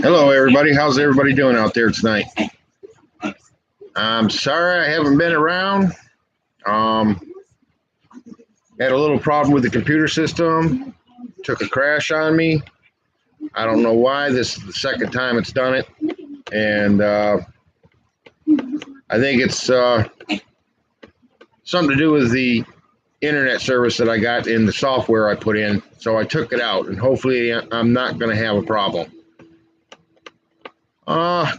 Hello, everybody. How's everybody doing out there tonight? I'm sorry I haven't been around. Um, Had a little problem with the computer system. Took a crash on me. I don't know why. This is the second time it's done it, and I think it's something to do with the internet service that I got in the software I put in. So I took it out, and hopefully I'm not going to have a problem.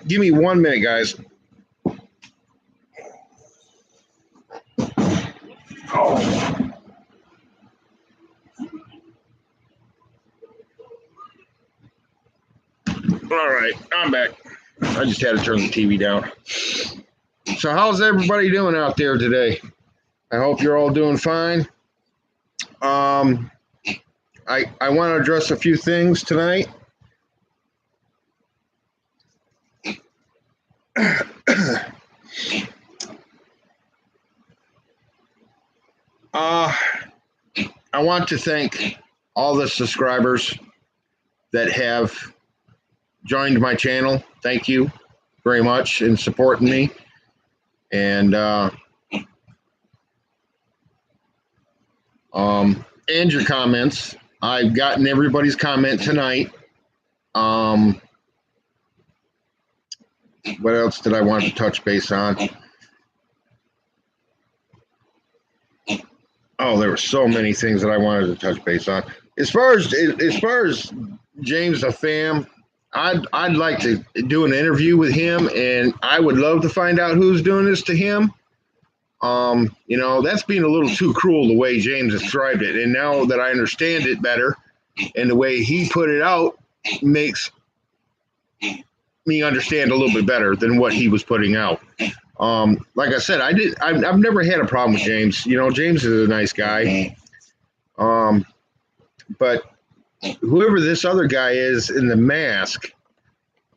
Give me 1 minute, guys. Oh. All right, I'm back. I just had to turn the TV down. So, how's everybody doing out there today? I hope you're all doing fine. Um, I want to address a few things tonight. I want to thank all the subscribers that have joined my channel. Thank you very much in supporting me. And your comments. I've gotten everybody's comment tonight. What else did I want to touch base on? Oh, there were so many things that I wanted to touch base on. As far as James the Fam, I'd like to do an interview with him, and I would love to find out who's doing this to him. That's being a little too cruel the way James described it. And now that I understand it better, and the way he put it out makes me understand a little bit better than what he was putting out. Like I said, I've never had a problem with James. James is a nice guy. But whoever this other guy is in the mask,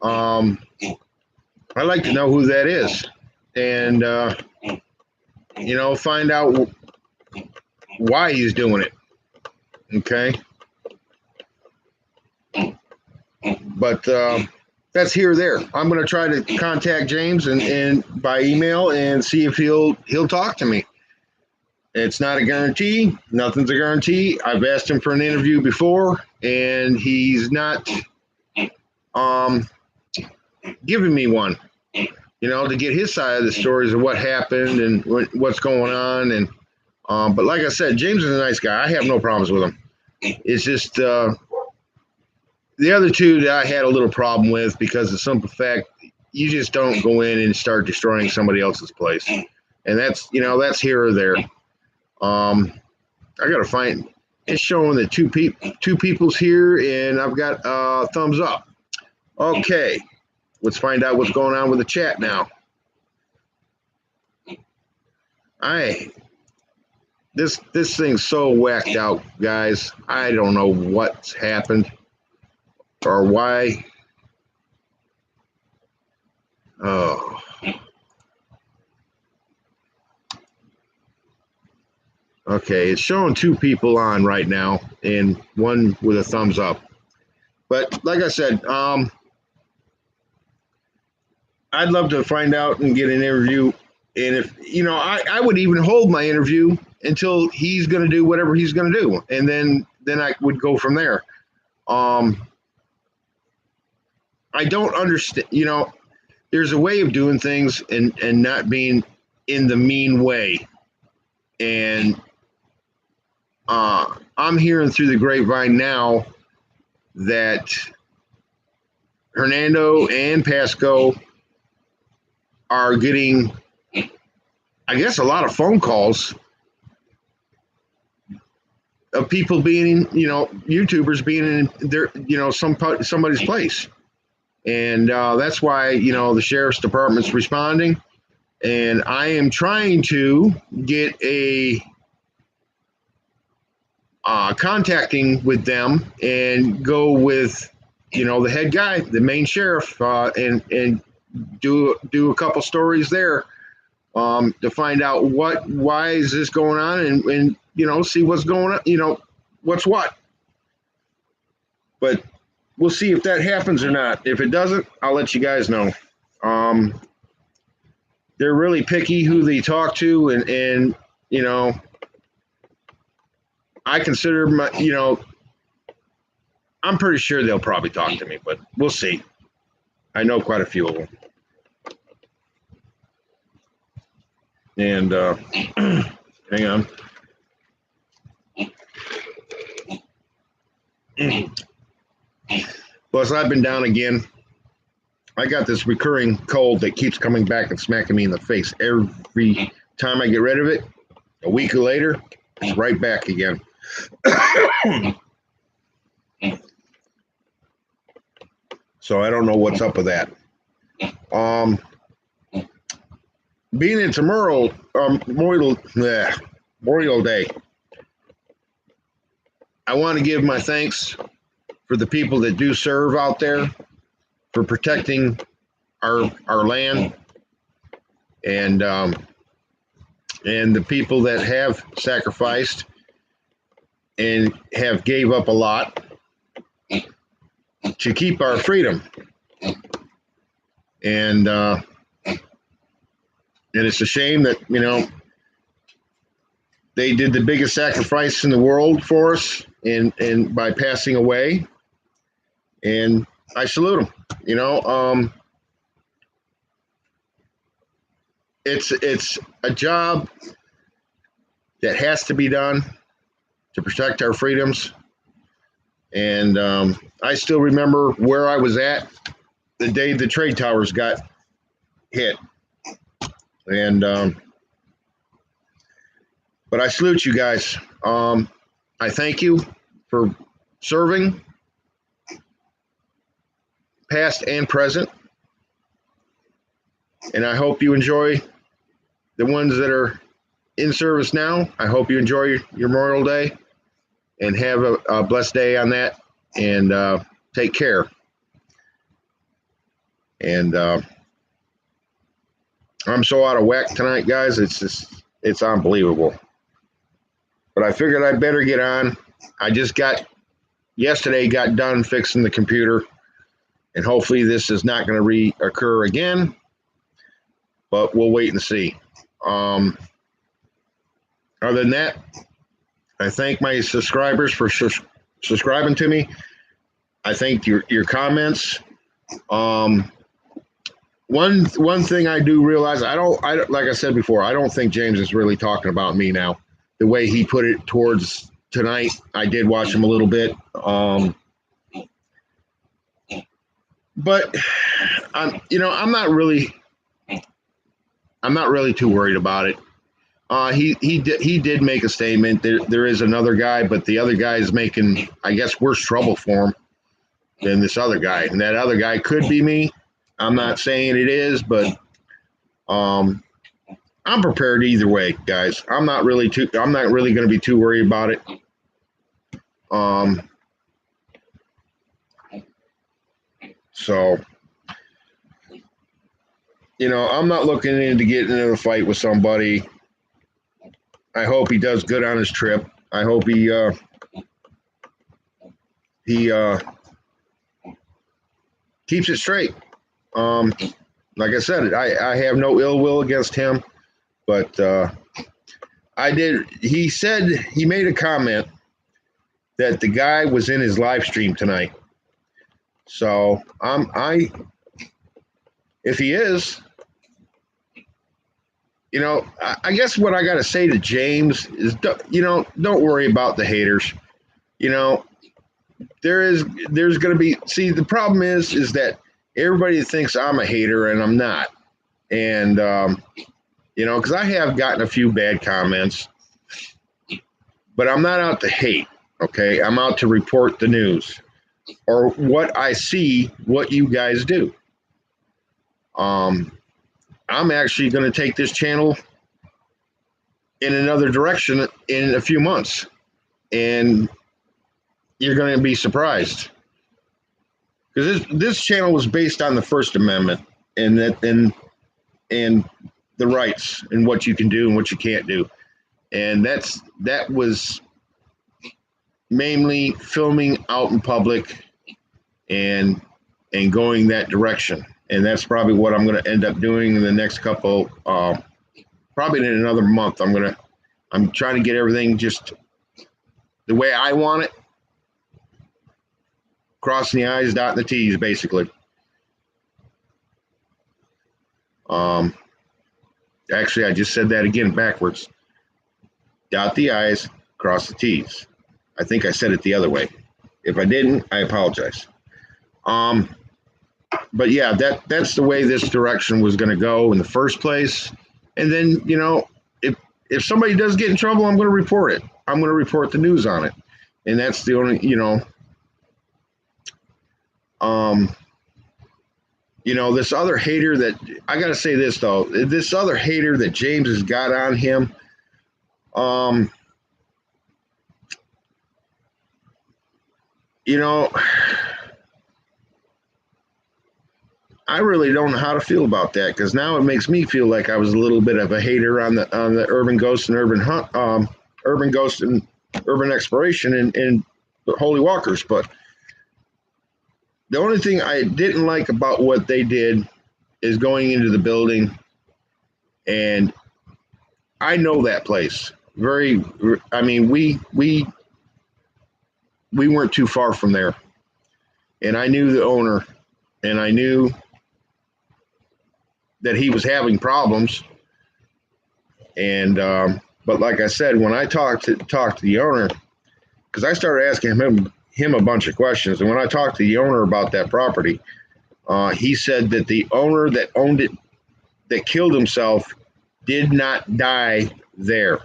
I'd like to know who that is. And, find out why he's doing it. Okay. But that's here or there. I'm going to try to contact James and by email and see if he'll talk to me. It's not a guarantee. Nothing's a guarantee. I've asked him for an interview before, and he's not giving me one. To get his side of the stories of what happened and what's going on. And but like I said, James is a nice guy. I have no problems with him. It's just the other two that I had a little problem with because of the simple fact you just don't go in and start destroying somebody else's place. And that's here or there. I got to find, it's showing that two people's here, and I've got thumbs up. Okay. Let's find out what's going on with the chat now. This thing's so whacked out, guys. I don't know what's happened or why. Oh. Okay, it's showing two people on right now and one with a thumbs up. But like I said, I'd love to find out and get an interview. And if, I would even hold my interview until he's going to do whatever he's going to do. And then I would go from there. I don't understand, there's a way of doing things and not being in the mean way. And I'm hearing through the grapevine now that Hernando and Pasco are getting, I guess, a lot of phone calls of people being, YouTubers being in their, somebody's place. And that's why, the sheriff's department's responding. And I am trying to get contacting with them and go with, the head guy, the main sheriff, and do a couple stories there to find out why is this going on and see what's going on, what's what. But we'll see if that happens or not. If it doesn't, I'll let you guys know. Um, they're really picky who they talk to, and you know, I consider my, I'm pretty sure they'll probably talk to me, but we'll see. I know quite a few of them. And hang on. Plus, I've been down again. I got this recurring cold that keeps coming back and smacking me in the face every time I get rid of it. A week later, it's right back again. So I don't know what's up with that. Being it's Memorial Day, I want to give my thanks for the people that do serve out there, for protecting our land, and the people that have sacrificed and have gave up a lot to keep our freedom. And it's a shame that, they did the biggest sacrifice in the world for us and by passing away. And I salute them. It's a job that has to be done to protect our freedoms. And I still remember where I was at the day the trade towers got hit. And but I salute you guys. I thank you for serving, past and present. And I hope you enjoy the ones that are in service now. I hope you enjoy your Memorial Day and have a blessed day on that. And take care. And I'm so out of whack tonight, guys. It's unbelievable. But I figured I better get on. I just got done fixing the computer, and hopefully this is not going to reoccur again. But we'll wait and see. Other than that, I thank my subscribers for subscribing to me. I thank your comments. One thing I do realize, I don't like I said before, I don't think James is really talking about me now. The way he put it towards tonight, I did watch him a little bit. But I'm not really too worried about it. He did make a statement. There is another guy, but the other guy is making, I guess, worse trouble for him than this other guy. And that other guy could be me. I'm not saying it is, but I'm prepared either way, guys. I'm not really going to be too worried about it. So, I'm not looking into getting into a fight with somebody. I hope he does good on his trip. I hope he keeps it straight. Like I said, I have no ill will against him, but he said, he made a comment that the guy was in his live stream tonight. So if he is, I guess what I got to say to James is, don't worry about the haters. There's going to be, see, the problem is that everybody thinks I'm a hater and I'm not. And, because I have gotten a few bad comments, but I'm not out to hate. Okay. I'm out to report the news or what I see, what you guys do. I'm actually going to take this channel in another direction in a few months, and you're going to be surprised, because this channel was based on the First Amendment and the rights and what you can do and what you can't do, and that was mainly filming out in public and going that direction. And that's probably what I'm going to end up doing in the next couple, probably in another month. I'm trying to get everything just the way I want it, crossing the I's, dotting the T's, basically. Actually, I just said that again backwards. Dot the I's, cross the T's. I think I said it the other way. If I didn't, I apologize. But yeah, that's the way this direction was going to go in the first place. And then, if somebody does get in trouble, I'm going to report it. I'm going to report the news on it. And that's the only, this other hater that, I got to say this though, this other hater that James has got on him, I really don't know how to feel about that, because now it makes me feel like I was a little bit of a hater on the urban ghost and urban hunt, urban ghost and urban exploration and the Holy Walkers. But the only thing I didn't like about what they did is going into the building, and I know that place very. I mean, we weren't too far from there, and I knew the owner, and I knew that he was having problems. And but like I said, when I talked to the owner, because I started asking him a bunch of questions, and when I talked to the owner about that property, he said that the owner that owned it, that killed himself, did not die there.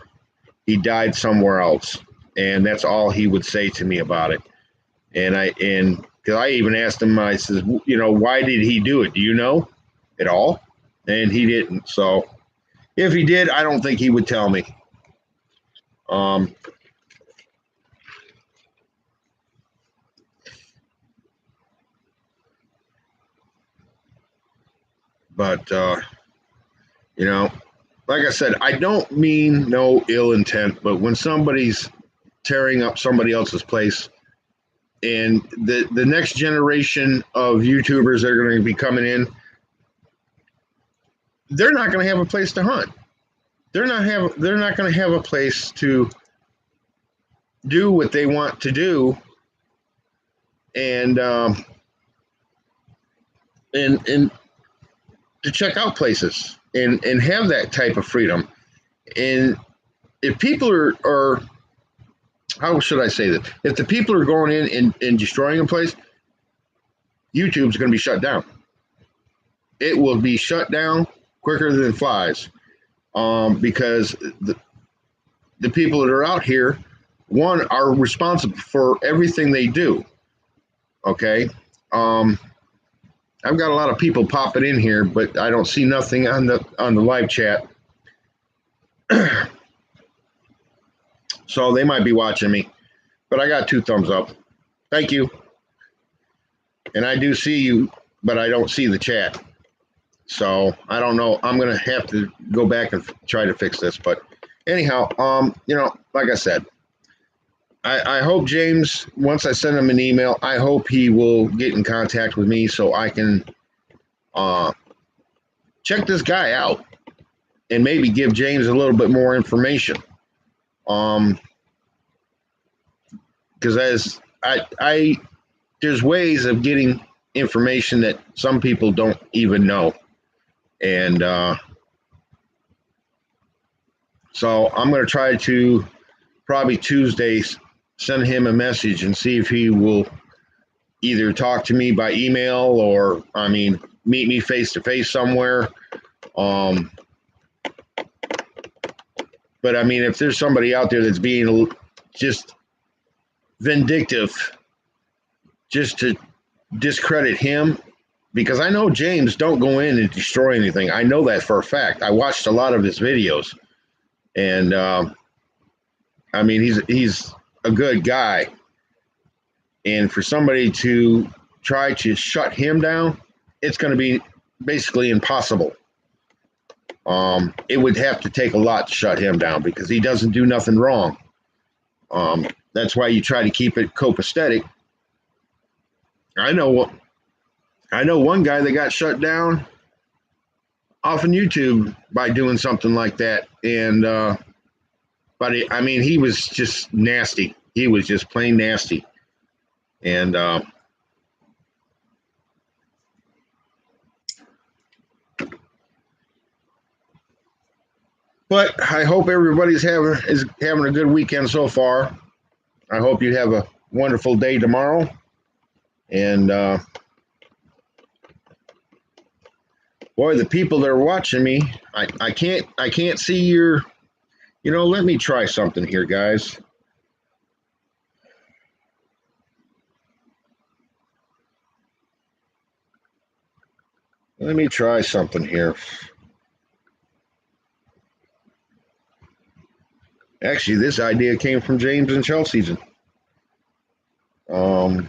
He died somewhere else, and that's all he would say to me about it. And because I even asked him, I says, why did he do it? Do you know at all? And he didn't. So if he did, I don't think he would tell me. But like I said, I don't mean no ill intent, but when somebody's tearing up somebody else's place, and the next generation of YouTubers that are going to be coming in, they're not going to have a place to hunt. They're not going to have a place to do what they want to do, and to check out places and have that type of freedom. And if people are how should I say that? If the people are going in and destroying a place, YouTube's going to be shut down. It will be shut down quicker than flies, because the people that are out here, one, are responsible for everything they do. Okay, I've got a lot of people popping in here, but I don't see nothing on the live chat. So they might be watching me, but I got 2 thumbs up. Thank you. And I do see you, but I don't see the chat. So I don't know. I'm going to have to go back and try to fix this. But anyhow, like I said, I hope James, once I send him an email, I hope he will get in contact with me so I can check this guy out and maybe give James a little bit more information. Because as I there's ways of getting information that some people don't even know. And so I'm going to try to probably Tuesdays send him a message and see if he will either talk to me by email or, meet me face to face somewhere. But if there's somebody out there that's being just vindictive just to discredit him, because I know James don't go in and destroy anything. I know that for a fact. I watched a lot of his videos, and he's a good guy. And for somebody to try to shut him down, it's going to be basically impossible. It would have to take a lot to shut him down because he doesn't do nothing wrong. That's why you try to keep it copacetic. I know I know one guy that got shut down off of YouTube by doing something like that, and but I mean, he was just nasty. He was just plain nasty, and but I hope everybody's having a good weekend so far. I hope you have a wonderful day tomorrow, and boy, the people that are watching me, I can't see your. You know, let me try something here, guys. Let me try something here. Actually, this idea came from James and Chelsea's. Um,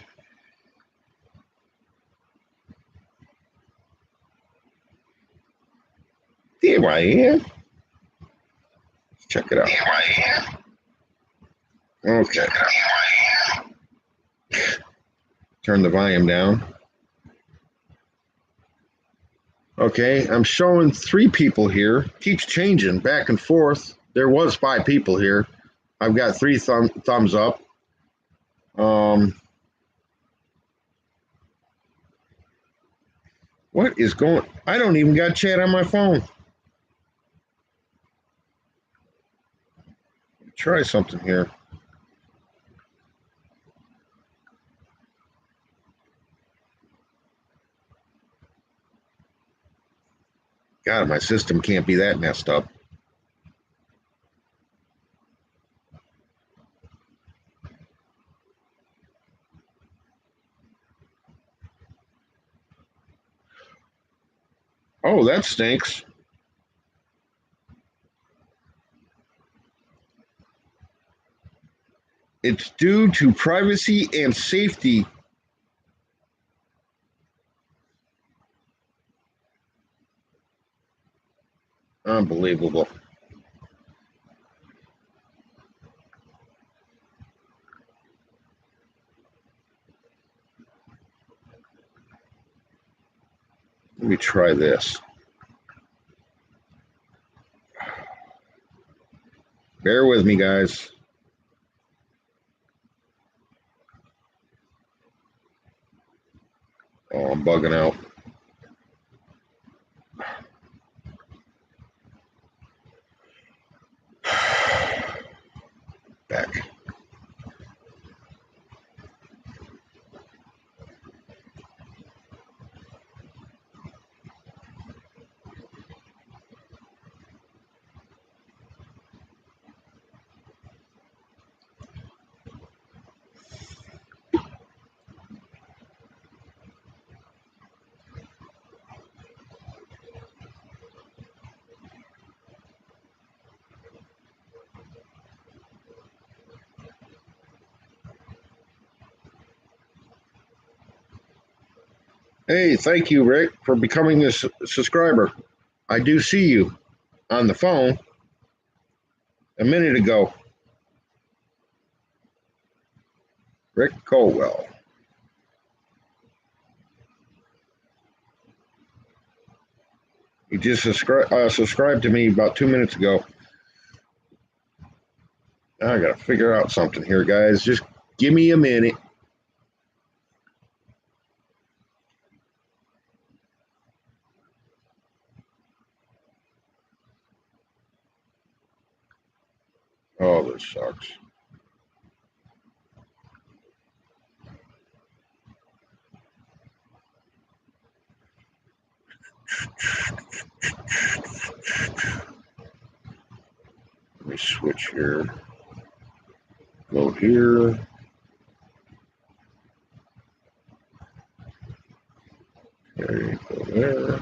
here I am. Check it out. Okay. Turn the volume down. Okay, I'm showing 3 people here. Keeps changing back and forth. There was 5 people here. I've got 3 thumbs up. What is going? I don't even got chat on my phone. Try something here. God, my system can't be that messed up. Oh, that stinks. It's due to privacy and safety. Unbelievable. Let me try this. Bear with me, guys. Oh, I'm bugging out. Back. Hey, thank you, Rick, for becoming a subscriber. I do see you on the phone a minute ago. Rick Colwell. He just subscribed to me about 2 minutes ago. Now I got to figure out something here, guys. Just give me a minute. Oh, this sucks. Let me switch here. Go here. Okay, go there.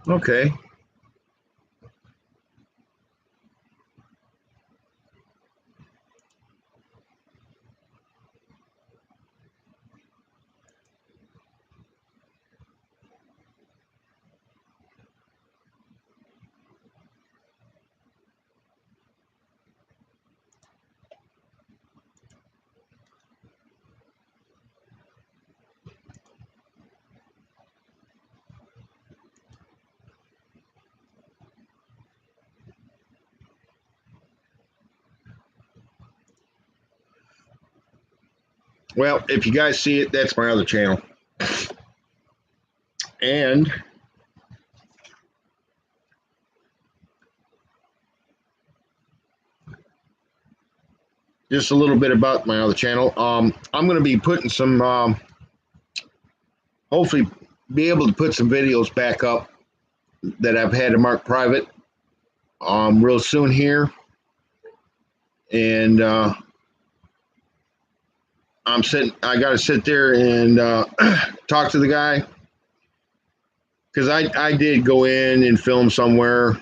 Okay. Well, if you guys see it, that's my other channel. And just a little bit about my other channel. I'm going to be putting some, hopefully, be able to put some videos back up that I've had to mark private real soon here. And I got to sit there and talk to the guy because I did go in and film somewhere,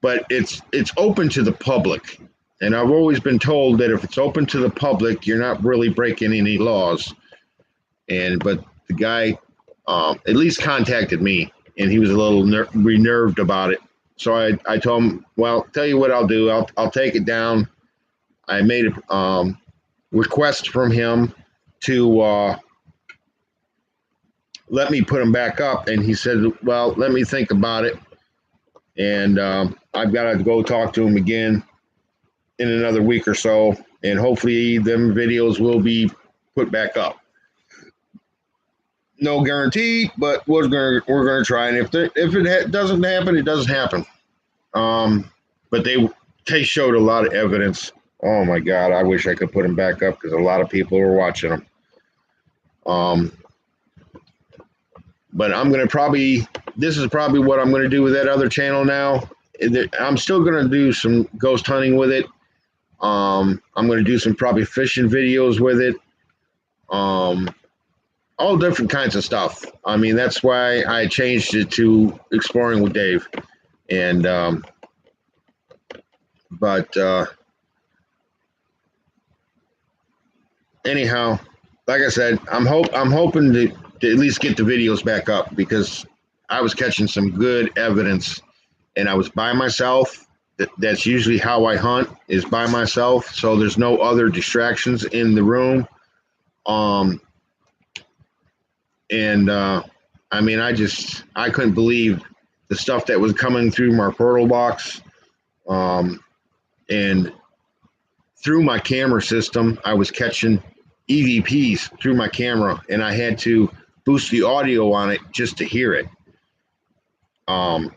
but it's open to the public. And I've always been told that if it's open to the public, you're not really breaking any laws. But the guy at least contacted me, and he was a little renerved about it. So I told him, well, tell you what I'll do. I'll take it down. I made a request from him to let me put him back up, and he said, well, let me think about it, and I've got to go talk to him again in another week or so, and hopefully them videos will be put back up. No guarantee, but we're gonna try. And if it doesn't happen, it doesn't happen. But they showed a lot of evidence. Oh my God, I wish I could put them back up because a lot of people are watching them. But I'm gonna probably this is probably what I'm gonna do with that other channel now. I'm still gonna do some ghost hunting with it. I'm gonna do some probably fishing videos with it. All different kinds of stuff. I mean, that's why I changed it to Exploring with Dave. And but anyhow, like I said, I'm hoping to at least get the videos back up because I was catching some good evidence, and I was by myself. That's usually how I hunt, is by myself. So there's no other distractions in the room. And I mean, I couldn't believe the stuff that was coming through my portal box, and through my camera system. I was catching EVPs through my camera, and I had to boost the audio on it just to hear it. Um,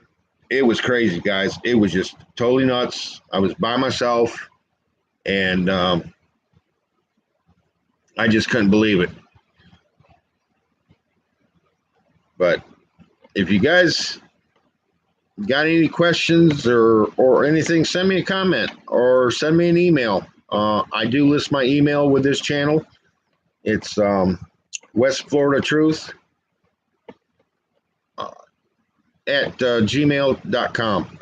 it was crazy, guys. It was just totally nuts. I was by myself, and I just couldn't believe it. But if you guys got any questions or anything, send me a comment or send me an email. I do list my email with this channel. It's West Florida Truth at gmail.com.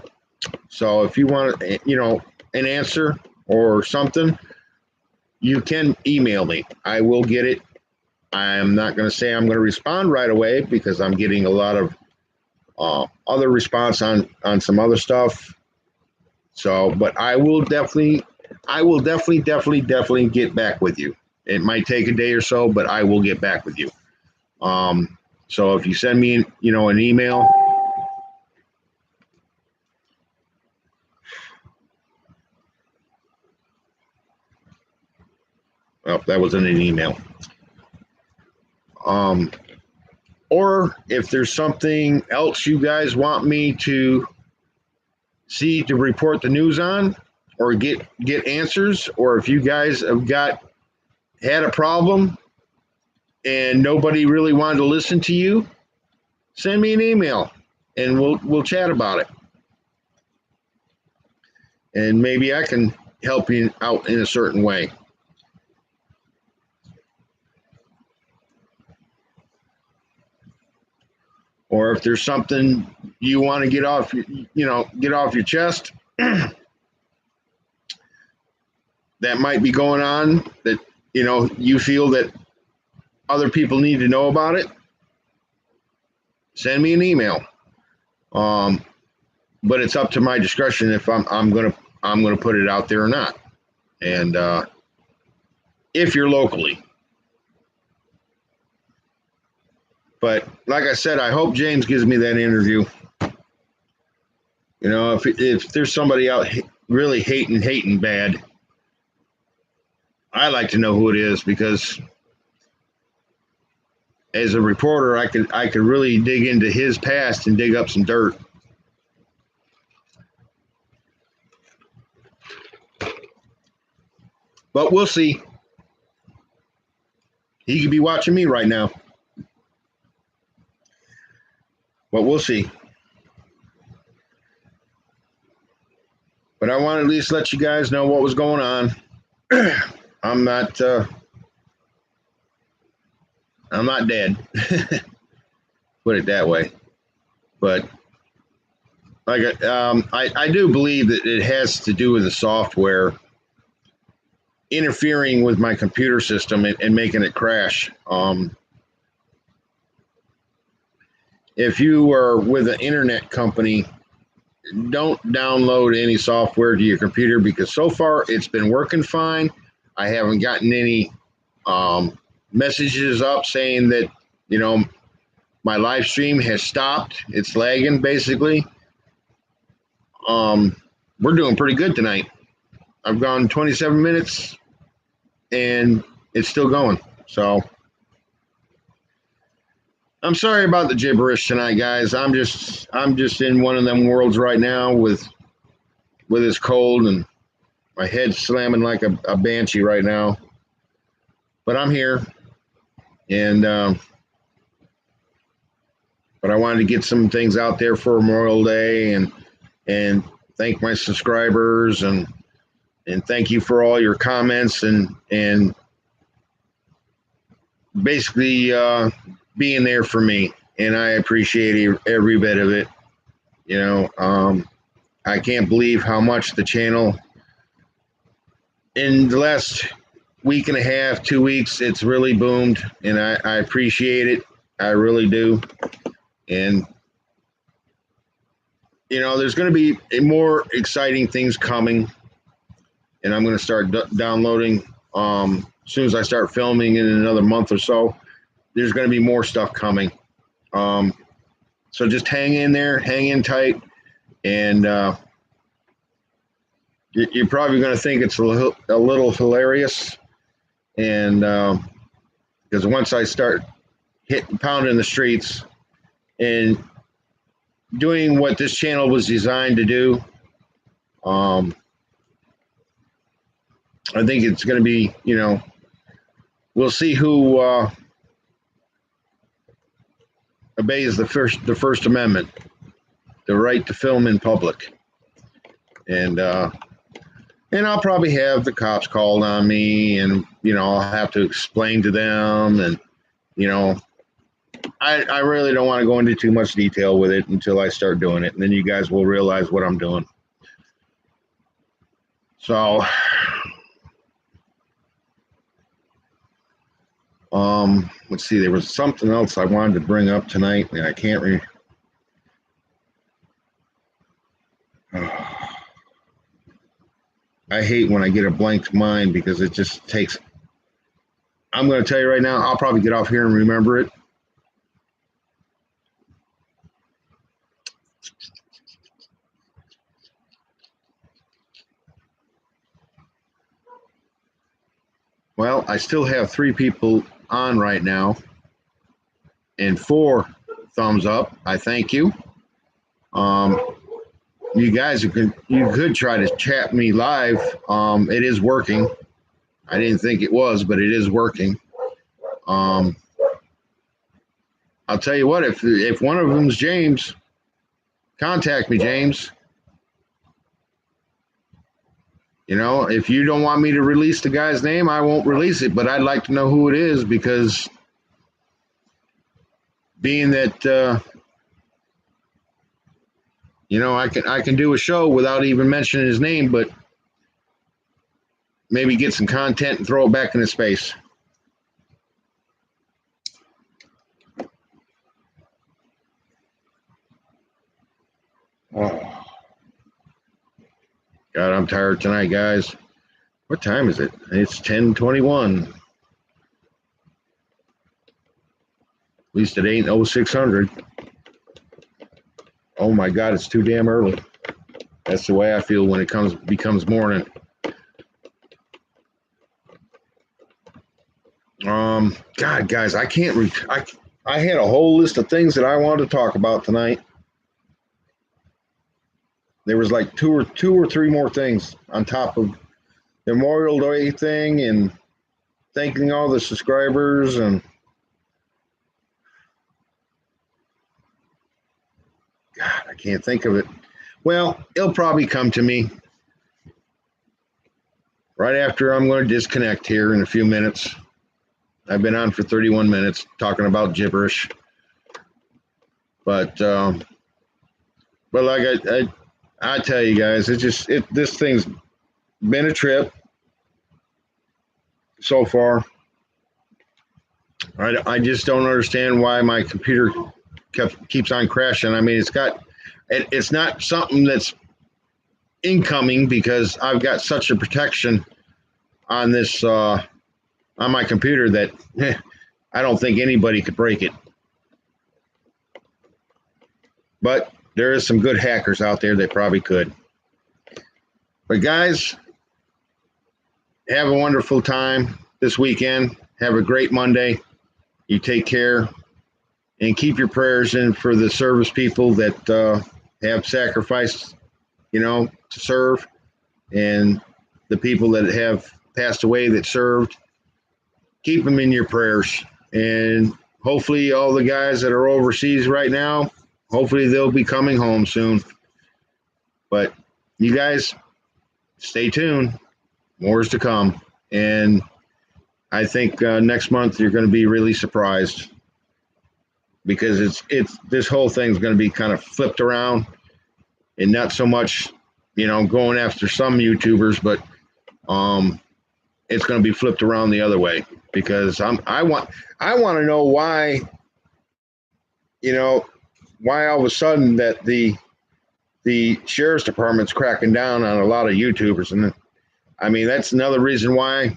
So if you want, an answer or something, you can email me. I will get it. I'm not going to say I'm going to respond right away because I'm getting a lot of other response on some other stuff. So, but I will definitely get back with you. It might take a day or so, but I will get back with you. So if you send me, an email. Well, that wasn't an email. Or if there's something else you guys want me to see to report the news on, or get answers, or if you guys have had a problem and nobody really wanted to listen to you, send me an email and we'll chat about it. And maybe I can help you out in a certain way. or if there's something you want to get off, get off your chest that might be going on that, you feel that other people need to know about it, send me an email. But it's up to my discretion if I'm gonna put it out there or not. And if you're locally. But like I said, I hope James gives me that interview. If there's somebody out really hating bad, I like to know who it is, because as a reporter, I could really dig into his past and dig up some dirt. But we'll see. He could be watching me right now. But we'll see. But I want to at least let you guys know what was going on. I'm not dead. Put it that way. But I do believe that it has to do with the software interfering with my computer system and making it crash. If you are with an internet company, don't download any software to your computer, because so far it's been working fine. I haven't gotten any messages up saying that, my live stream has stopped. It's lagging, basically. We're doing pretty good tonight. I've gone 27 minutes and it's still going. So I'm sorry about the gibberish tonight, guys. I'm just in one of them worlds right now with this cold, and my head's slamming like a banshee right now. But I'm here, and but I wanted to get some things out there for Memorial Day, and thank my subscribers, and thank you for all your comments and basically being there for me, and I appreciate every bit of it. I can't believe how much the channel, in the last week and a half, 2 weeks, it's really boomed, and I appreciate it. I really do. And there's going to be more exciting things coming, and I'm going to start downloading as soon as I start filming in another month or so. There's going to be more stuff coming. So just hang in there, hang in tight, and you're probably going to think it's a little hilarious. And because once I start pounding the streets and doing what this channel was designed to do, I think it's going to be, we'll see who obeys the First Amendment, the right to film in public. And I'll probably have the cops called on me, and I'll have to explain to them, and I really don't want to go into too much detail with it until I start doing it, and then you guys will realize what I'm doing. So let's see, there was something else I wanted to bring up tonight, and I can't I hate when I get a blank mind, because it just takes, I'm going to tell you right now, I'll probably get off here and remember it. Well, I still have 3 people on right now and 4 thumbs up. I thank you. You guys, you could try to chat me live. It is working. I didn't think it was, but it is working. I'll tell you what, if one of them's James, contact me, James. If you don't want me to release the guy's name, I won't release it, but I'd like to know who it is, because being that I can do a show without even mentioning his name, but maybe get some content and throw it back into space. Oh. God, I'm tired tonight, guys. What time is it? It's 10:21. At least it ain't 0600. Oh my God, it's too damn early. That's the way I feel when it becomes morning. God, guys, I can't. I had a whole list of things that I wanted to talk about tonight. There was like two or three more things on top of the Memorial Day thing and thanking all the subscribers and God, I can't think of it. Well, it'll probably come to me right after I'm going to disconnect here in a few minutes. I've been on for 31 minutes talking about gibberish, but like I tell you guys, this thing's been a trip so far. I just don't understand why my computer keeps on crashing. I mean, it's not something that's incoming because I've got such a protection on this on my computer that I don't think anybody could break it. But there is some good hackers out there that probably could. But guys, have a wonderful time this weekend. Have a great Monday. You take care and keep your prayers in for the service people that have sacrificed, to serve, and the people that have passed away that served. Keep them in your prayers. And hopefully all the guys that are overseas right now, hopefully they'll be coming home soon. But you guys, stay tuned. More is to come. And I think next month you're going to be really surprised because it's this whole thing's going to be kind of flipped around and not so much, going after some YouTubers, but it's going to be flipped around the other way because I want to know why, why all of a sudden that the sheriff's department's cracking down on a lot of YouTubers. And I mean, that's another reason why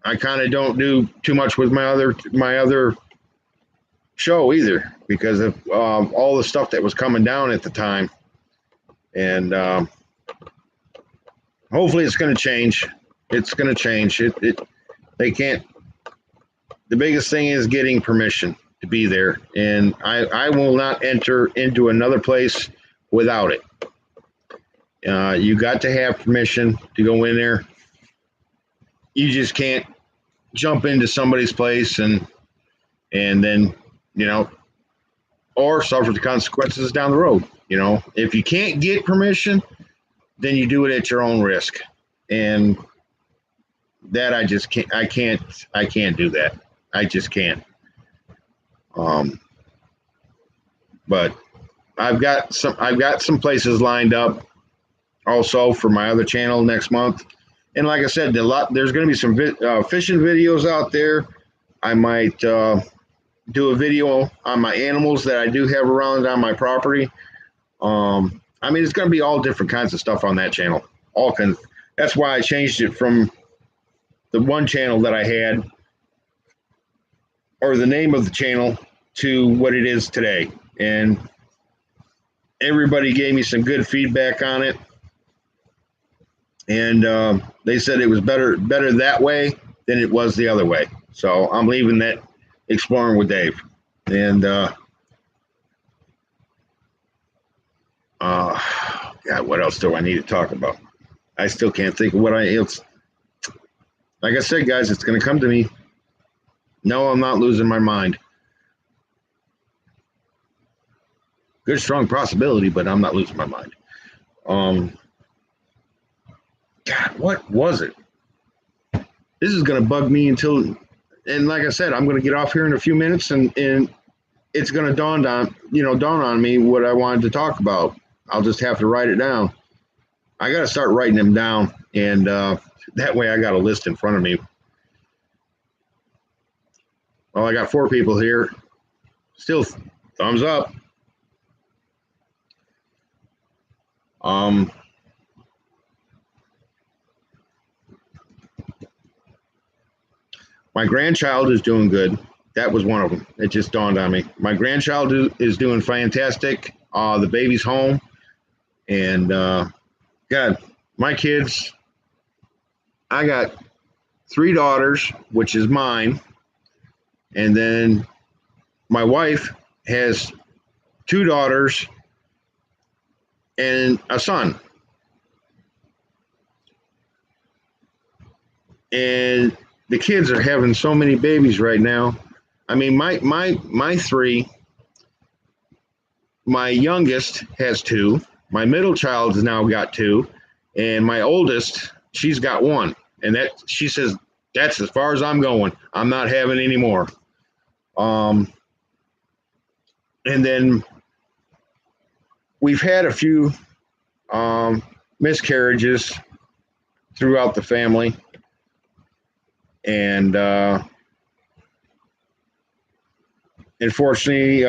I kind of don't do too much with my other show either, because of all the stuff that was coming down at the time. And hopefully it's going to change. It's going to change. They can't. The biggest thing is getting permission to be there, and I will not enter into another place without it. You got to have permission to go in there. You just can't jump into somebody's place and then or suffer the consequences down the road. If you can't get permission, then you do it at your own risk, and that I just can't. I can't do that. I just can't. But I've got some places lined up also for my other channel next month. And like I said, there's going to be some fishing videos out there. I might do a video on my animals that I do have around on my property. I mean, it's going to be all different kinds of stuff on that channel. All kinds. That's why I changed it from the one channel that I had, or the name of the channel, to what it is today. And everybody gave me some good feedback on it. And they said it was better that way than it was the other way. So I'm leaving that Exploring with Dave. And God, what else do I need to talk about? I still can't think of what else. Like I said, guys, it's going to come to me. No, I'm not losing my mind. Good, strong possibility, but I'm not losing my mind. God, what was it? This is going to bug me until, and like I said, I'm going to get off here in a few minutes, and it's going to dawn on me what I wanted to talk about. I'll just have to write it down. I got to start writing them down, and that way I got a list in front of me. Well, I got 4 people here. Still thumbs up. My grandchild is doing good. That was one of them. It just dawned on me. My grandchild is doing fantastic. The baby's home. And God, my kids, I got 3 daughters, which is mine. And then my wife has 2 daughters and a son. And the kids are having so many babies right now. I mean, my 3, my youngest has 2, my middle child has now got 2, and my oldest, she's got 1. And that she says, that's as far as I'm going. I'm not having any more. And then we've had a few miscarriages throughout the family. And unfortunately,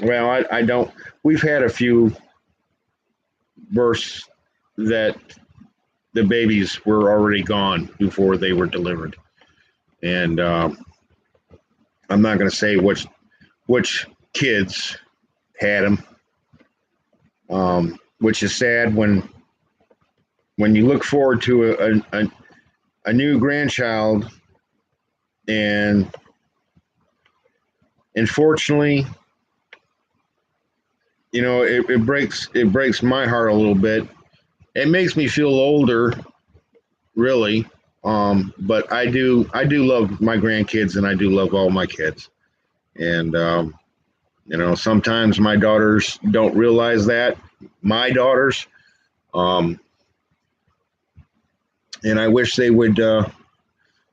well, I don't. We've had a few births that the babies were already gone before they were delivered, and I'm not going to say which kids had them, which is sad when you look forward to a new grandchild, and unfortunately, it breaks my heart a little bit. It makes me feel older, really. But I do love my grandkids, and I do love all my kids. And sometimes my daughters don't realize that. My daughters, and I wish they would.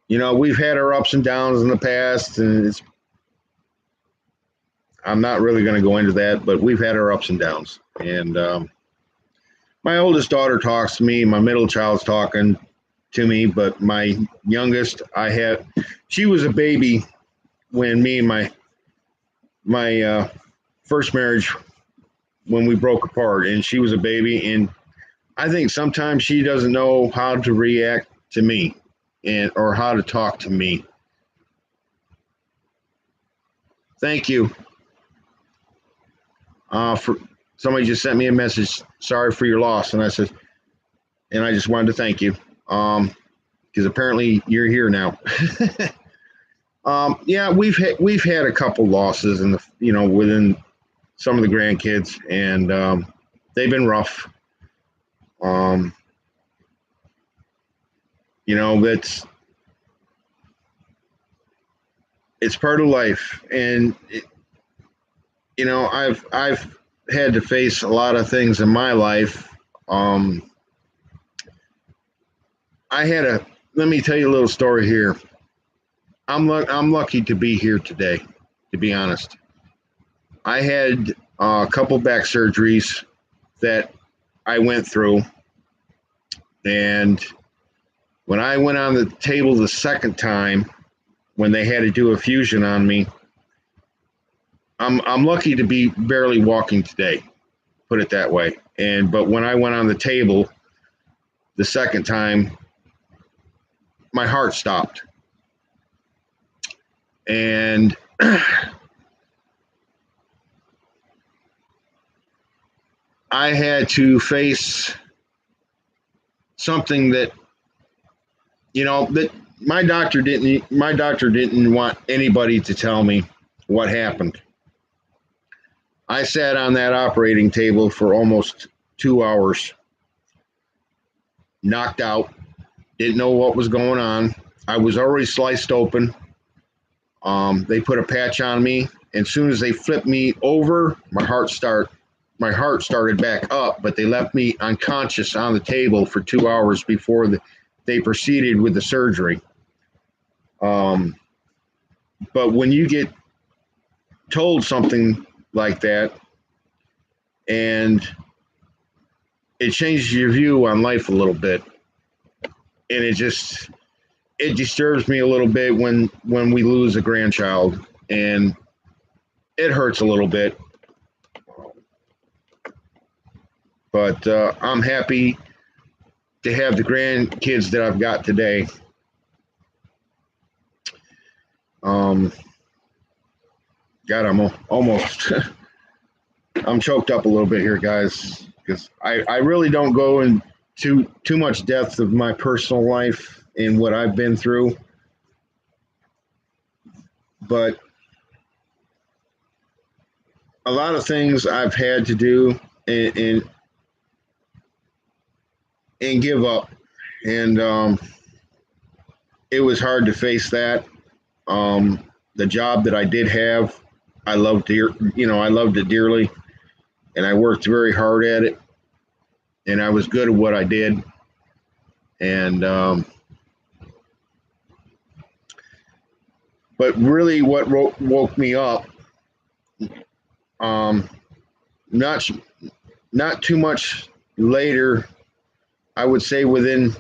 We've had our ups and downs in the past, and I'm not really going to go into that, but we've had our ups and downs. And my oldest daughter talks to me. My middle child's talking to me, but my youngest, she was a baby when me and my first marriage, when we broke apart, and she was a baby. And I think sometimes she doesn't know how to react to me or how to talk to me. Thank you. For somebody just sent me a message. Sorry for your loss, and I just wanted to thank you, because apparently you're here now. Yeah, we've had a couple losses within some of the grandkids, and they've been rough. It's part of life, and I've had to face a lot of things in my life. Let me tell you a little story here. I'm lucky to be here today, to be honest. I had a couple back surgeries that I went through, and when I went on the table the second time, when they had to do a fusion on me, I'm lucky to be barely walking today, put it that way. But when I went on the table the second time, my heart stopped. And I had to face something that my doctor didn't want anybody to tell me what happened. I sat on that operating table for almost 2 hours, knocked out, didn't know what was going on. I was already sliced open. They put a patch on me, and as soon as they flipped me over, my heart started back up, but they left me unconscious on the table for 2 hours before they proceeded with the surgery. But when you get told something like that, and it changes your view on life a little bit, and it disturbs me a little bit when we lose a grandchild, and it hurts a little bit. But I'm happy to have the grandkids that I've got today. God, I'm almost I'm choked up a little bit here, guys, because I really don't go into too much depth of my personal life and what I've been through. But a lot of things I've had to do and give up. And it was hard to face that. The job that I did have, I loved I loved it dearly, and I worked very hard at it, and I was good at what I did. And but really, what woke me up, um, not not too much later, I would say within.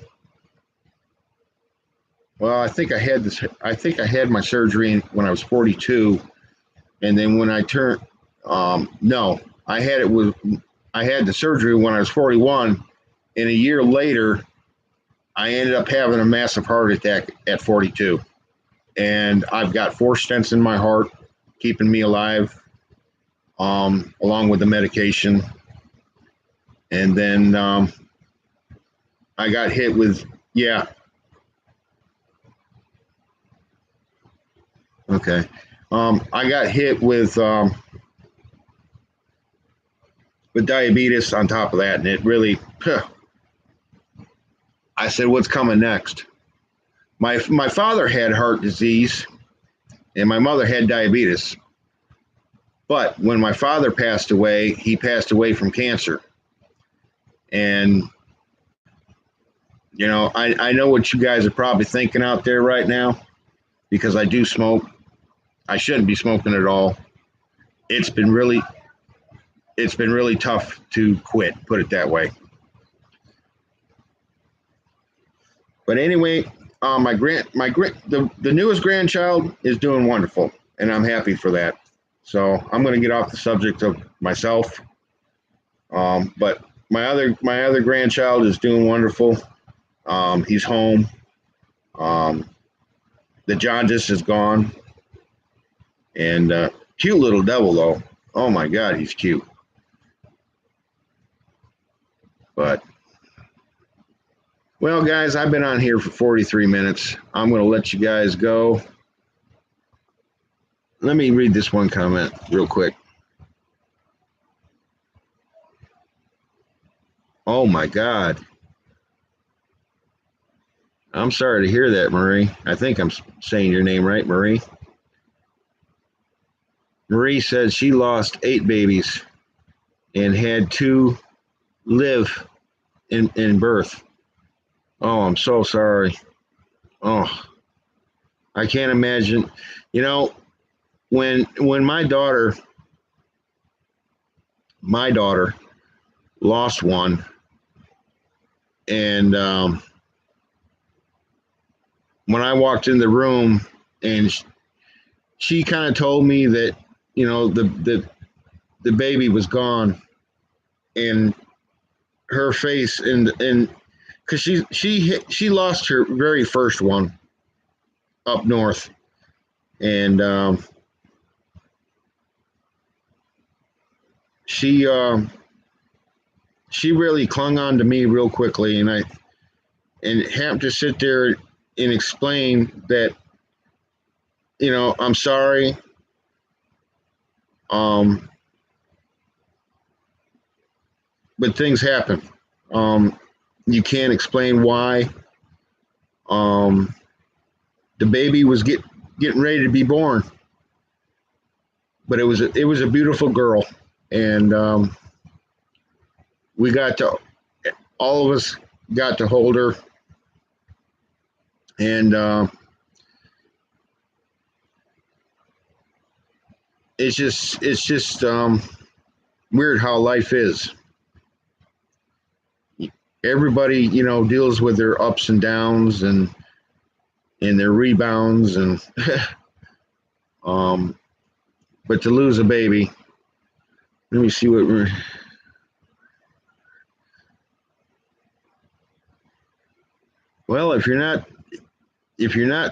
Well, I think I had my surgery when I was 42, and then when I turned, no, I had the surgery when I was 41, and a year later, I ended up having a massive heart attack at 42, and I've got 4 stents in my heart, keeping me alive, along with the medication, and then I got hit with yeah, okay, I got hit with diabetes on top of that, and it really, I said, what's coming next? My father had heart disease, and my mother had diabetes. But when my father passed away, he passed away from cancer. And, I know what you guys are probably thinking out there right now, because I do smoke. I shouldn't be smoking at all. It's been really, it's been really tough to quit, put it that way. But anyway, the newest grandchild is doing wonderful, and I'm happy for that. So I'm going to get off the subject of myself. But my other grandchild is doing wonderful. He's home. Um, the jaundice is gone, and cute little devil though. Oh my God, he's cute. But well, guys, I've been on here for 43 minutes. I'm going to let you guys go. Let me read this one comment real quick. Oh my God. I'm sorry to hear that, Marie. I think I'm saying your name right, Marie. Marie said she lost 8 babies and had 2 live in birth. Oh, I'm so sorry. Oh, I can't imagine. You know, when my daughter lost one, and when I walked in the room, and she kind of told me that the baby was gone, and her face, and because she lost her very first one up north, and she she really clung on to me real quickly, and have to sit there and explain that I'm sorry, um but things happen. You can't explain why. um the baby was getting ready to be born, but it was a beautiful girl, and we got to all of us got to hold her, and it's just weird how life is. Everybody, deals with their ups and downs and their rebounds and um but to lose a baby, let me see what we're well, if you're not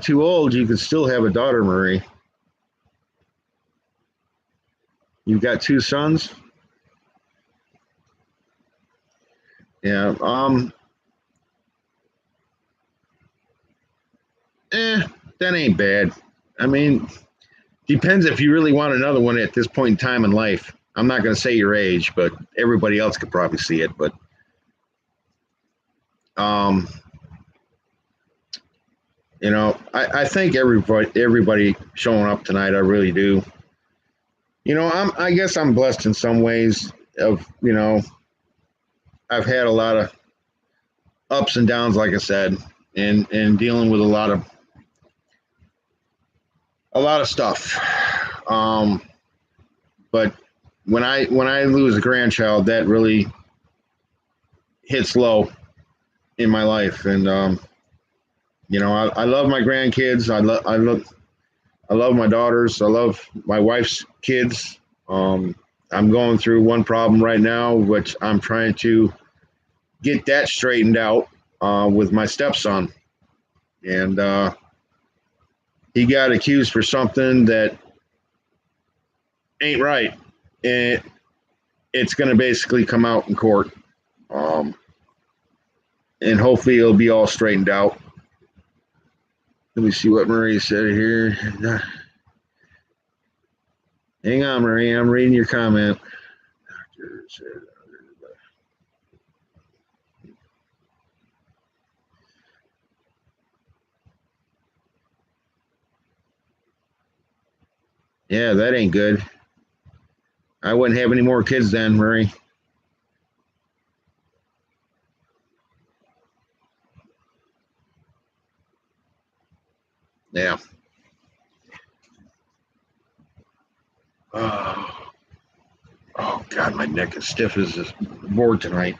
too old, you can still have a daughter, Marie. You've got two sons. Yeah. Eh, that ain't bad. I mean, depends if you really want another one at this point in time in life. I'm not going to say your age, but everybody else could probably see it. But um, I think everybody showing up tonight. I really do. I guess I'm blessed in some ways. I've had a lot of ups and downs, like I said, and dealing with a lot of stuff. Um, but when I lose a grandchild, that really hits low in my life, and I love my grandkids. I love my daughters. I love my wife's kids. I'm going through one problem right now, which I'm trying to get that straightened out with my stepson, and he got accused for something that ain't right, and it's going to basically come out in court, um, and hopefully it'll be all straightened out. Let me see what Marie said here. Hang on, Marie. I'm reading your comment. Yeah, that ain't good. I wouldn't have any more kids then, Marie. Yeah. Oh, oh God, my neck is stiff as a board tonight.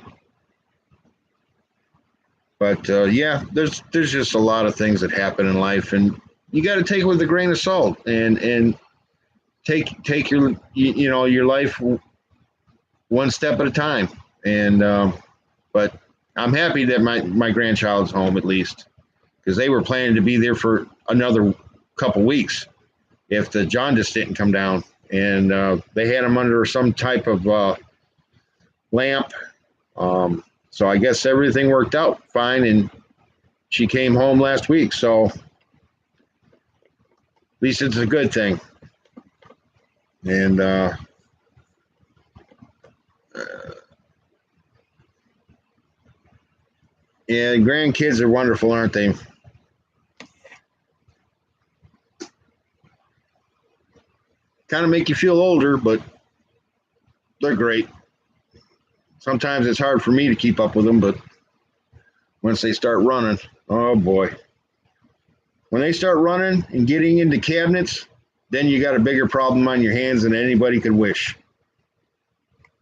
But yeah, there's just a lot of things that happen in life, and you got to take it with a grain of salt, and take your life one step at a time. And but I'm happy that my grandchild's home at least, because they were planning to be there for another couple weeks if the jaundice didn't come down, and they had him under some type of lamp. So I guess everything worked out fine, and she came home last week. So at least it's a good thing. And yeah, grandkids are wonderful, aren't they? Kind of make you feel older, but they're great. Sometimes it's hard for me to keep up with them, but once they start running, oh boy. When they start running and getting into cabinets, then you got a bigger problem on your hands than anybody could wish.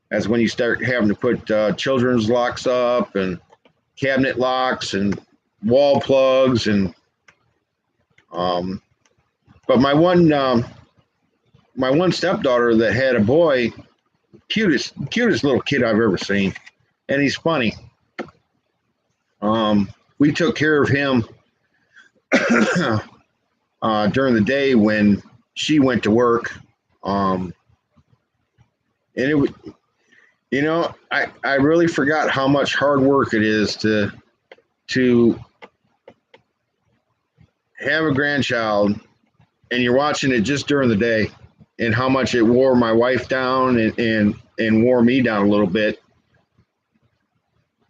That's when you start having to put children's locks up and cabinet locks and wall plugs and um, but my one stepdaughter that had a boy, cutest little kid I've ever seen, and he's funny. We took care of him during the day when she went to work, and I really forgot how much hard work it is to have a grandchild, and you're watching it just during the day, and how much it wore my wife down and wore me down a little bit.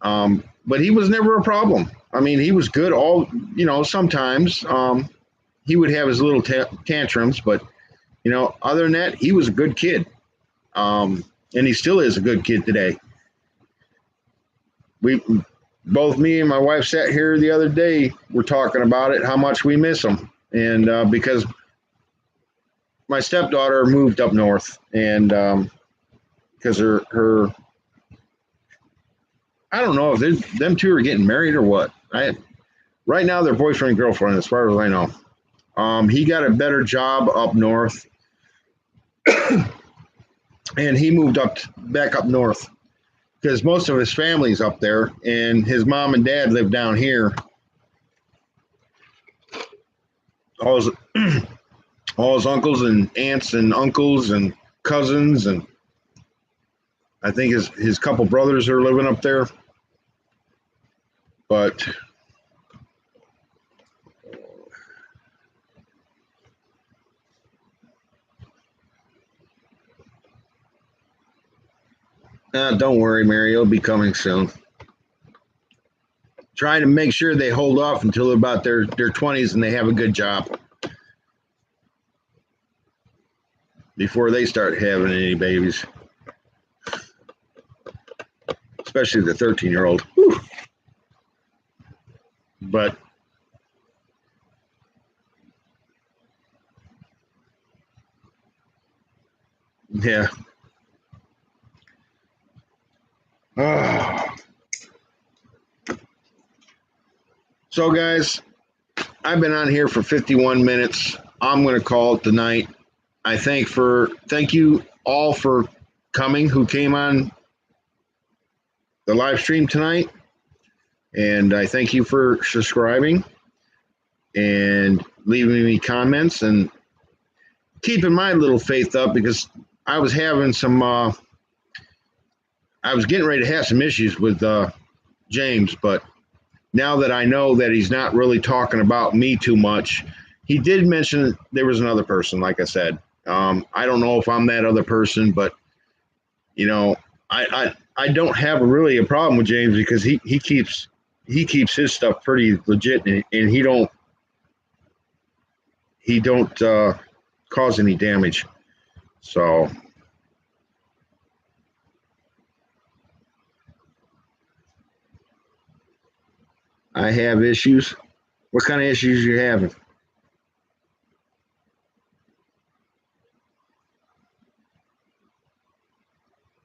But he was never a problem. I mean, he was good sometimes he would have his little tantrums, but other than that, he was a good kid. And he still is a good kid today. We both, me and my wife, sat here the other day. We're talking about it, how much we miss him, and because my stepdaughter moved up north, and because her I don't know if them two are getting married or what. Right now they're boyfriend and girlfriend as far as I know. He got a better job up north, and he moved back up north because most of his family's up there, and his mom and dad live down here. All his, all his uncles and aunts and uncles and cousins, and I think his couple brothers are living up there. But don't worry, Mary, it'll be coming soon. Trying to make sure they hold off until they're about their 20s and they have a good job before they start having any babies, especially the 13-year-old. But yeah. So, guys, I've been on here for 51 minutes. I'm going to call it the night. I thank you all for coming who came on the live stream tonight. And I thank you for subscribing and leaving me comments and keeping my little faith up, because I was having some, I was getting ready to have some issues with James, but now that I know that he's not really talking about me too much, he did mention there was another person, like I said. I don't know if I'm that other person, but you know, I don't have really a problem with James because he keeps his stuff pretty legit, and he don't cause any damage. So I have issues. What kind of issues are you having?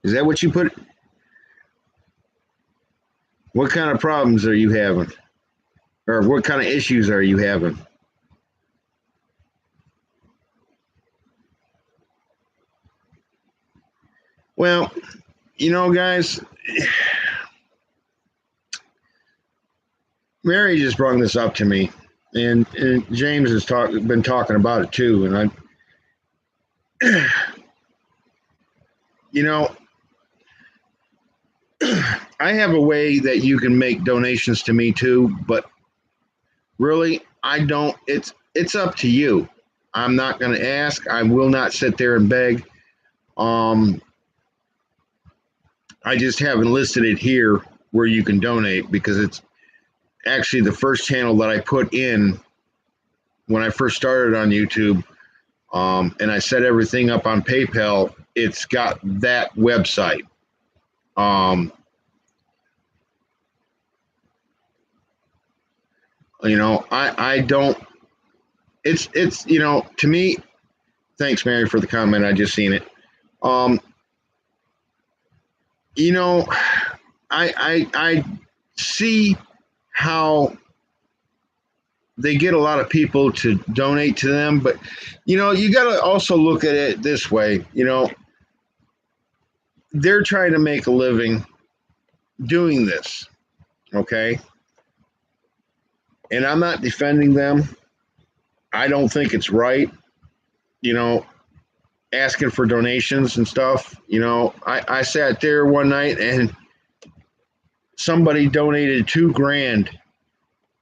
Is that what you put? What kind of problems are you having? Or what kind of issues are you having? Well, guys, Mary just brought this up to me, and James has been talking about it too. And you know, I have a way that you can make donations to me too, but really, I don't. It's up to you. I'm not going to ask. I will not sit there and beg. I just haven't listed it here where you can donate, because it's actually the first channel that I put in when I first started on YouTube. And I set everything up on PayPal. It's got that website. I don't. It's to me. Thanks, Mary, for the comment. I just seen it. Um, I see how they get a lot of people to donate to them, but you got to also look at it this way. They're trying to make a living doing this, okay? And I'm not defending them. I don't think it's right, asking for donations and stuff. I sat there one night and somebody donated $2,000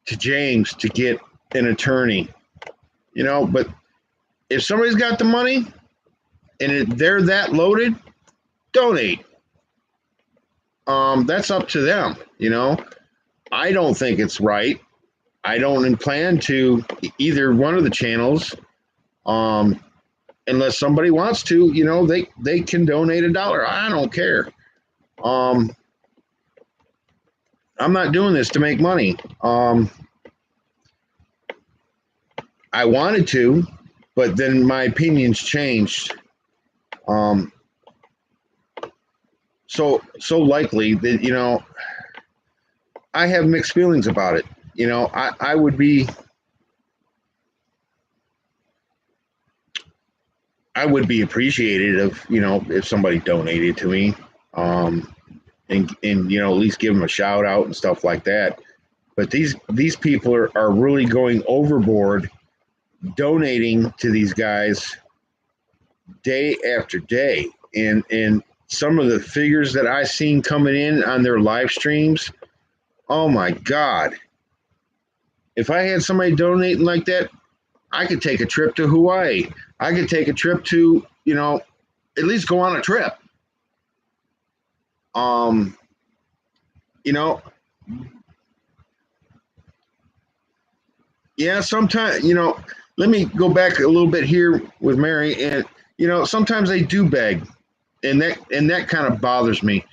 to James to get an attorney, but if somebody's got the money and they're that loaded, donate. That's up to them. I don't think it's right. I don't plan to either one of the channels, unless somebody wants to. They can donate $1. I don't care. I'm not doing this to make money. I wanted to, but then my opinions changed. So likely that, I have mixed feelings about it. I would be appreciated if somebody donated to me, and at least give them a shout out and stuff like that. But these people are really going overboard, donating to these guys day after day, and some of the figures that I seen coming in on their live streams, oh my God. If I had somebody donating like that, I could take a trip to Hawaii. I could take a trip to, at least go on a trip. Yeah, sometimes, let me go back a little bit here with Mary, and sometimes they do beg, and that kind of bothers me.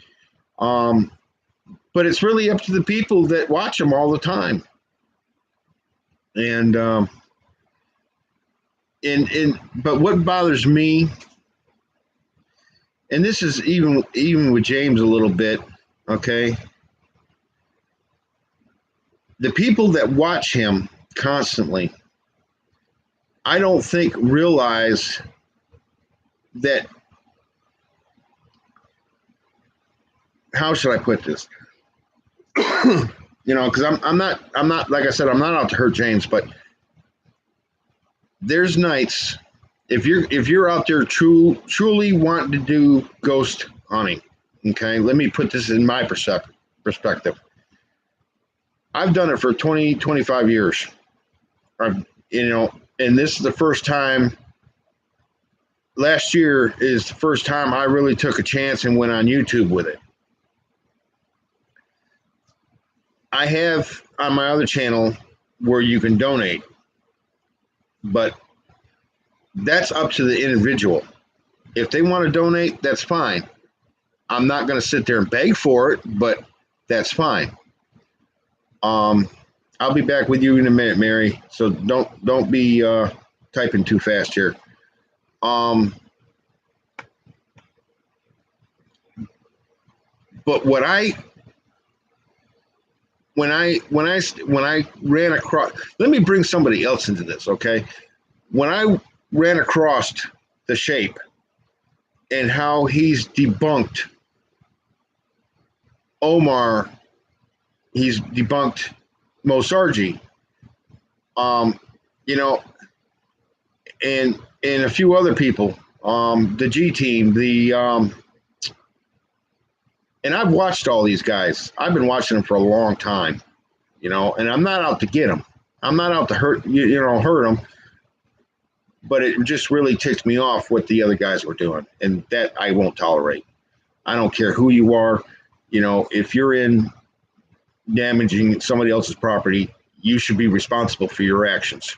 But it's really up to the people that watch them all the time. And but what bothers me, and this is even with James a little bit, okay? The people that watch him constantly, I don't think realize that, how should I put this? Because I'm not, like I said, I'm not out to hurt James, but there's nights, if you're out there truly wanting to do ghost hunting, okay, let me put this in my perspective. I've done it for 25 years. And this is the first time. Last year is the first time I really took a chance and went on YouTube with it. I have on my other channel where you can donate, but that's up to the individual. If they want to donate, that's fine. I'm not going to sit there and beg for it, but that's fine. I'll be back with you in a minute, Mary. So don't be typing too fast here. But when I ran across, let me bring somebody else into this, okay? When I ran across the Shape and how he's debunked Omar, he's debunked Mo Sargi, and a few other people, the G Team, and I've watched all these guys. I've been watching them for a long time, and I'm not out to get them. I'm not out to hurt them. But it just really ticks me off what the other guys were doing, and that I won't tolerate. I don't care who you are. If you're in damaging somebody else's property, you should be responsible for your actions.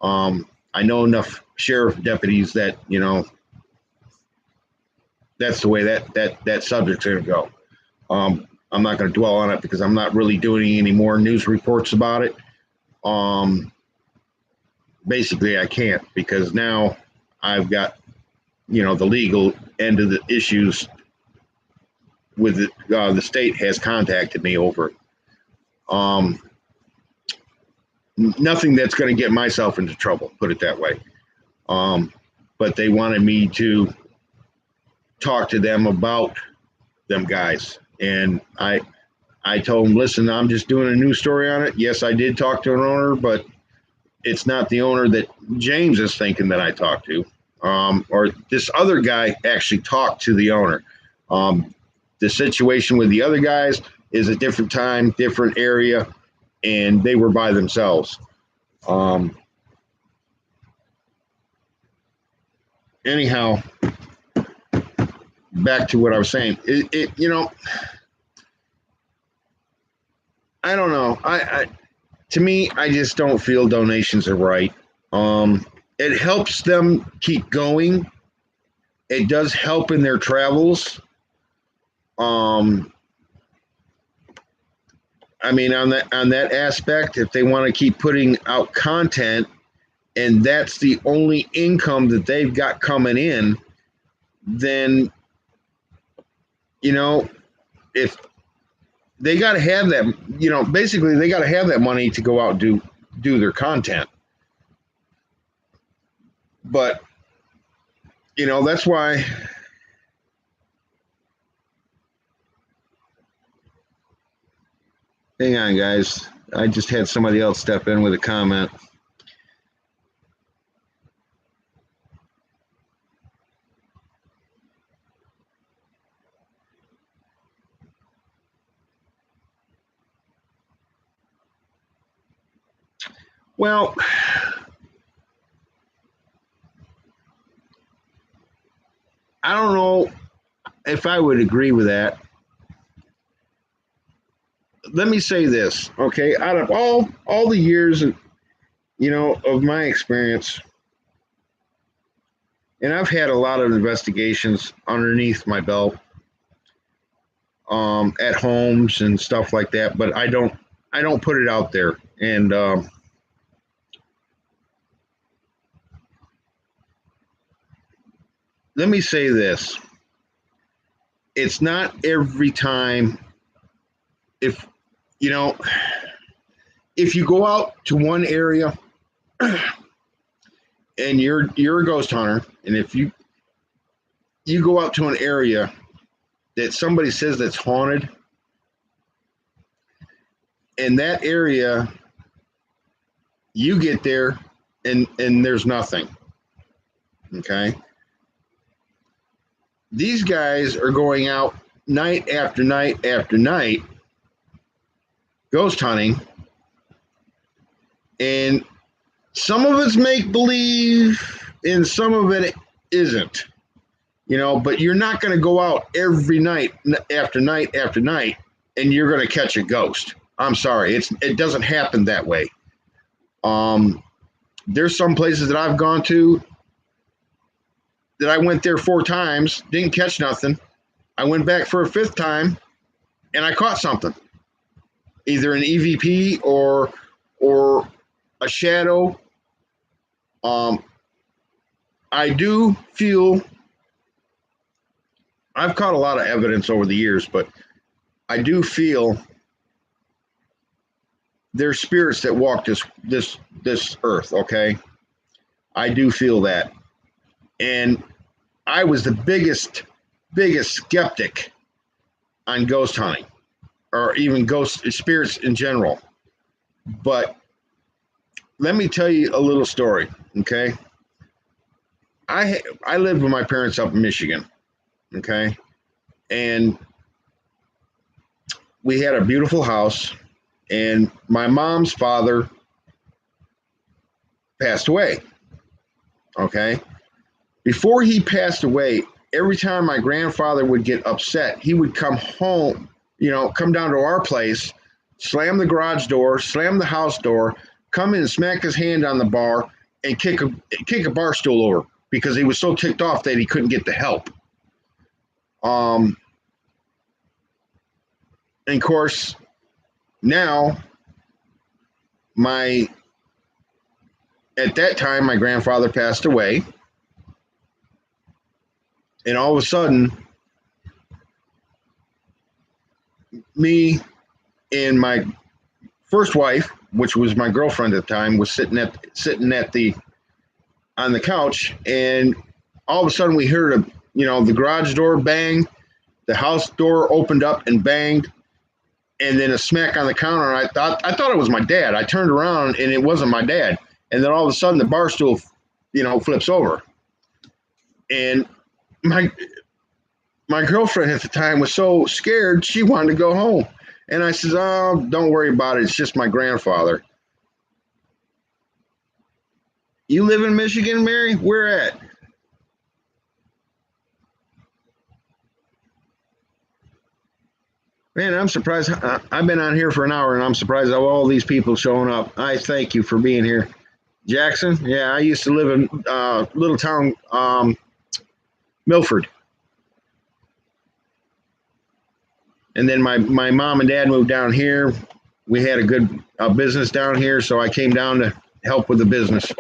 I know enough sheriff deputies that, that's the way that subject's going to go. I'm not going to dwell on it because I'm not really doing any more news reports about it. Basically, I can't, because now I've got, the legal end of the issues with the state has contacted me over. Nothing that's going to get myself into trouble, put it that way. But they wanted me to talk to them about them guys. And I told them, listen, I'm just doing a news story on it. Yes, I did talk to an owner, but it's not the owner that James is thinking that I talked to. Or this other guy actually talked to the owner. The situation with the other guys is a different time, different area, and they were by themselves. Anyhow, back to what I was saying. I don't know. To me, I just don't feel donations are right. It helps them keep going. It does help in their travels. I mean, on that aspect, if they want to keep putting out content, and that's the only income that they've got coming in, then, you know, if they got to have that, basically they got to have that money to go out and do their content. But, that's why. Hang on, guys. I just had somebody else step in with a comment. Well, I don't know if I would agree with that. Let me say this, okay? Out of all the years, of my experience, and I've had a lot of investigations underneath my belt, at homes and stuff like that, but I don't put it out there. And let me say this: it's not every time. If if you go out to one area and you're a ghost hunter, and if you go out to an area that somebody says that's haunted, and that area, you get there and there's nothing. Okay, these guys are going out night after night after night ghost hunting, and some of it's make believe and some of it isn't, but you're not going to go out every night after night after night and you're going to catch a ghost. I'm sorry, it doesn't happen that way. There's some places that I've gone to that I went there 4 times, didn't catch nothing. I went back for a 5th time and I caught something, either an EVP or a shadow. I do feel I've caught a lot of evidence over the years, but I do feel there's spirits that walk this earth. Okay, I do feel that, and I was the biggest skeptic on ghost hunting, or even ghost spirits in general. But let me tell you a little story, okay? I lived with my parents up in Michigan, okay? And we had a beautiful house, and my mom's father passed away, okay? Before he passed away, every time my grandfather would get upset, he would come home, come down to our place, slam the garage door, slam the house door, come in and smack his hand on the bar and kick a bar stool over because he was so ticked off that he couldn't get the help. And of course, now at that time, my grandfather passed away. And all of a sudden, me and my first wife, which was my girlfriend at the time, was sitting on the couch, and all of a sudden we heard the garage door bang, the house door opened up and banged, and then a smack on the counter. And I thought it was my dad. I turned around and it wasn't my dad. And then all of a sudden the bar stool, flips over. And my girlfriend at the time was so scared she wanted to go home. And I said, "Oh, don't worry about it. It's just my grandfather." You live in Michigan, Mary? Where at? Man, I'm surprised. I've been on here for an hour, and I'm surprised of all these people showing up. I thank you for being here. Jackson? Yeah, I used to live in little town, Milford. And then my mom and dad moved down here. We had a good business down here, so I came down to help with the business.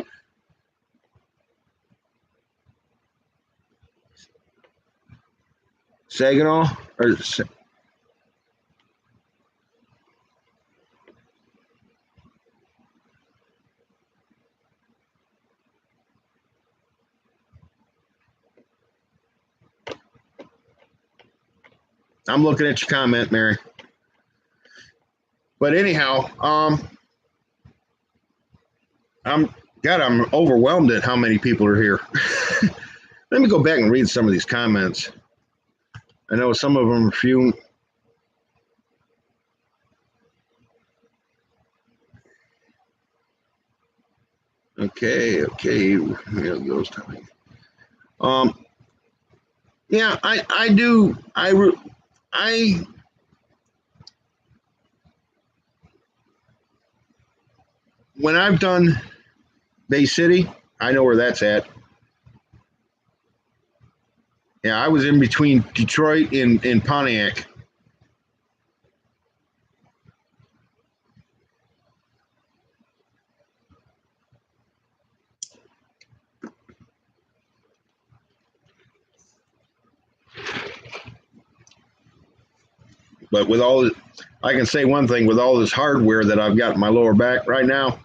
Saginaw or I'm looking at your comment, Mary. But anyhow, I'm overwhelmed at how many people are here. Let me go back and read some of these comments. I know some of them are few. Okay, here goes Tommy. Yeah, I do. I when I've done Bay City, I know where that's at. Yeah, I was in between Detroit and Pontiac. But with all, I can say one thing: with all this hardware that I've got in my lower back right now,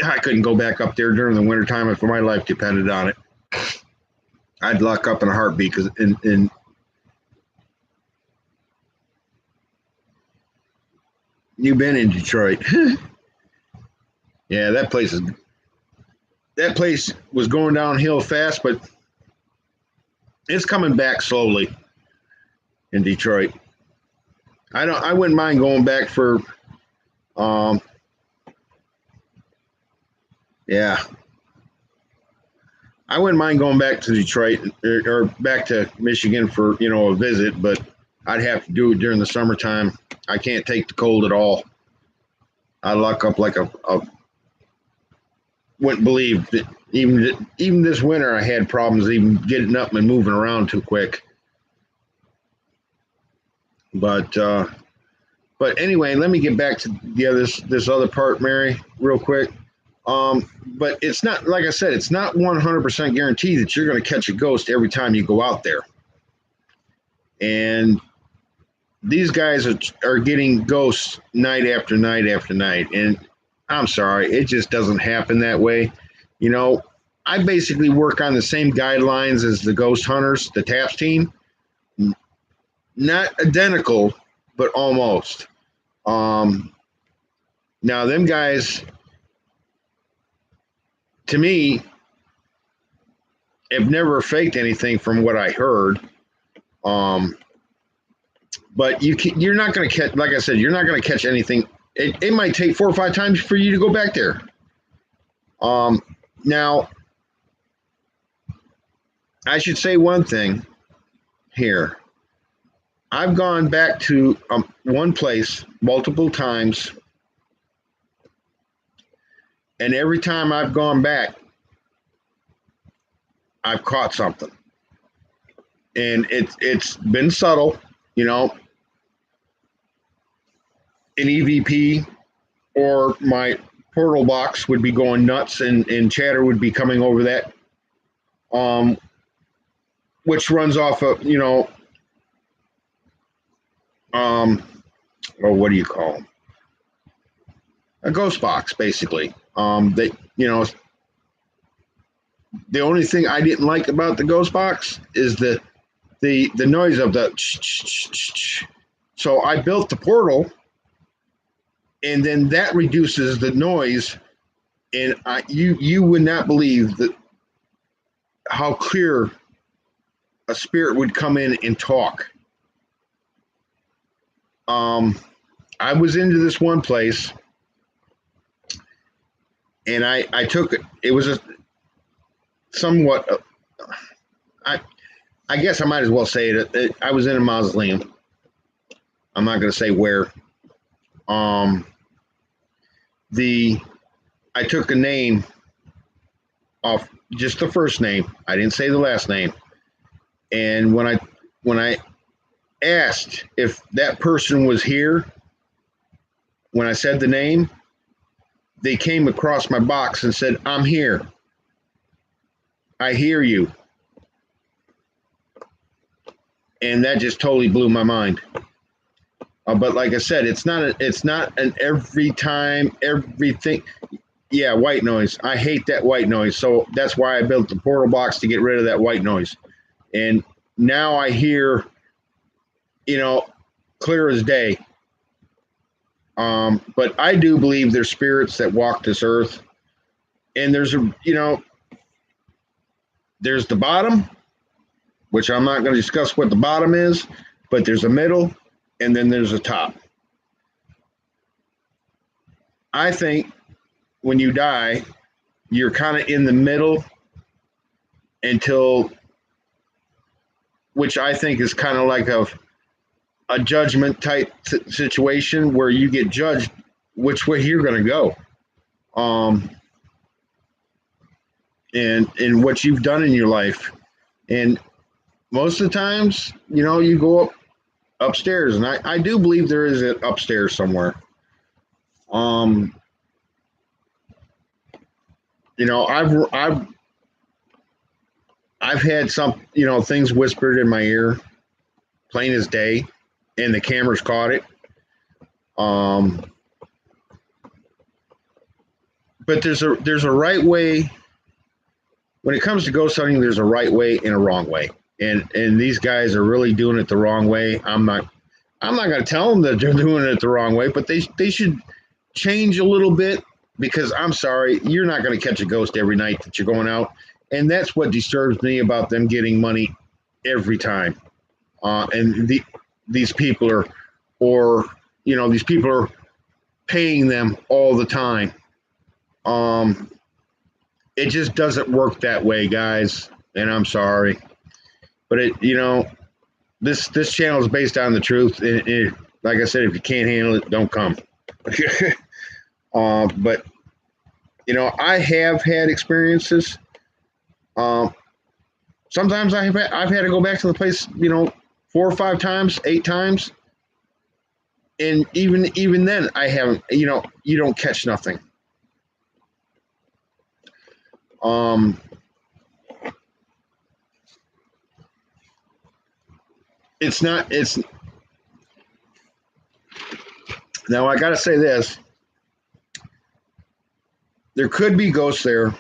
I couldn't go back up there during the wintertime if my life depended on it. I'd lock up in a heartbeat because you've been in Detroit. Yeah, that place was going downhill fast, but it's coming back slowly in Detroit. I wouldn't mind going back for um yeah. I wouldn't mind going back to Detroit or back to Michigan for, a visit, but I'd have to do it during the summertime. I can't take the cold at all. I lock up like a wouldn't believe that even this winter I had problems even getting up and moving around too quick. But anyway, let me get back to this other part, Mary, real quick. But it's not, like I said, it's not 100% guaranteed that you're going to catch a ghost every time you go out there. And these guys are getting ghosts night after night after night. And I'm sorry, it just doesn't happen that way. I basically work on the same guidelines as the ghost hunters, the TAPS team. Not identical, but almost. Now, them guys, to me, have never faked anything from what I heard. But you're not going to catch, like I said, you're not going to catch anything. It might take 4 or 5 times for you to go back there. Now, I should say one thing here. I've gone back to one place multiple times, and every time I've gone back, I've caught something, and it's been subtle, an EVP or my portal box would be going nuts, and chatter would be coming over that, which runs off of or what do you call them? A ghost box, basically. That the only thing I didn't like about the ghost box is the noise of the. So I built the portal, and then that reduces the noise, and you would not believe that how clear a spirit would come in and talk. I was into this one place, and I took it. It was a somewhat. I guess I might as well say it. I was in a mausoleum. I'm not going to say where. I took a name off just the first name. I didn't say the last name. And when I asked if that person was here, when I said the name, they came across my box and said, "I'm here. I hear you." and that just totally blew my mind. But like I said, it's not an every time everything. Yeah, white noise. I hate that white noise. So that's why I built the portal box to get rid of that white noise. And now I hear, clear as day. But I do believe there's spirits that walk this earth, and there's there's the bottom, which I'm not going to discuss what the bottom is, but there's a middle, and then there's a top. I think when you die, you're kind of in the middle until, which I think is kind of like a judgment type situation where you get judged which way you're going to go. And what you've done in your life. And most of the times, you go upstairs, and I do believe there is an upstairs somewhere. I've had some, things whispered in my ear, plain as day, and the cameras caught it. But there's a right way. When it comes to ghost hunting, there's a right way and a wrong way, and these guys are really doing it the wrong way. I'm not going to tell them that they're doing it the wrong way, but they should change a little bit, because I'm sorry, you're not going to catch a ghost every night that you're going out, and that's what disturbs me about them getting money every time. And these people are paying them all the time. It just doesn't work that way, guys, and I'm sorry, but this channel is based on the truth. And like I said, if you can't handle it, don't come. But I have had experiences. Sometimes I've had to go back to the place, 4 or 5 times, 8 times, and even then I haven't. You don't catch nothing. It's now I got to say this. There could be ghosts there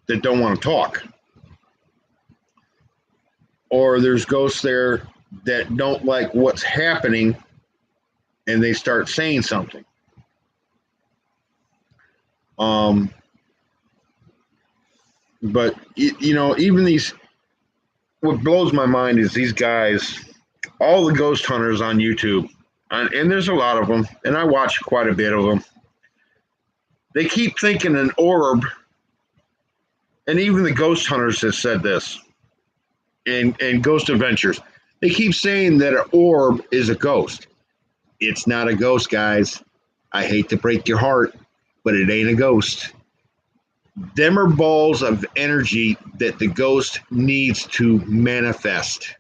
that don't want to talk, or there's ghosts there that don't like what's happening and they start saying something. But even these, what blows my mind is these guys, all the ghost hunters on YouTube, and there's a lot of them, and I watch quite a bit of them. They keep thinking an orb, and even the ghost hunters have said this, and Ghost Adventures, they keep saying that an orb is a ghost. It's not a ghost, guys. I hate to break your heart, but it ain't a ghost. Them are balls of energy that the ghost needs to manifest.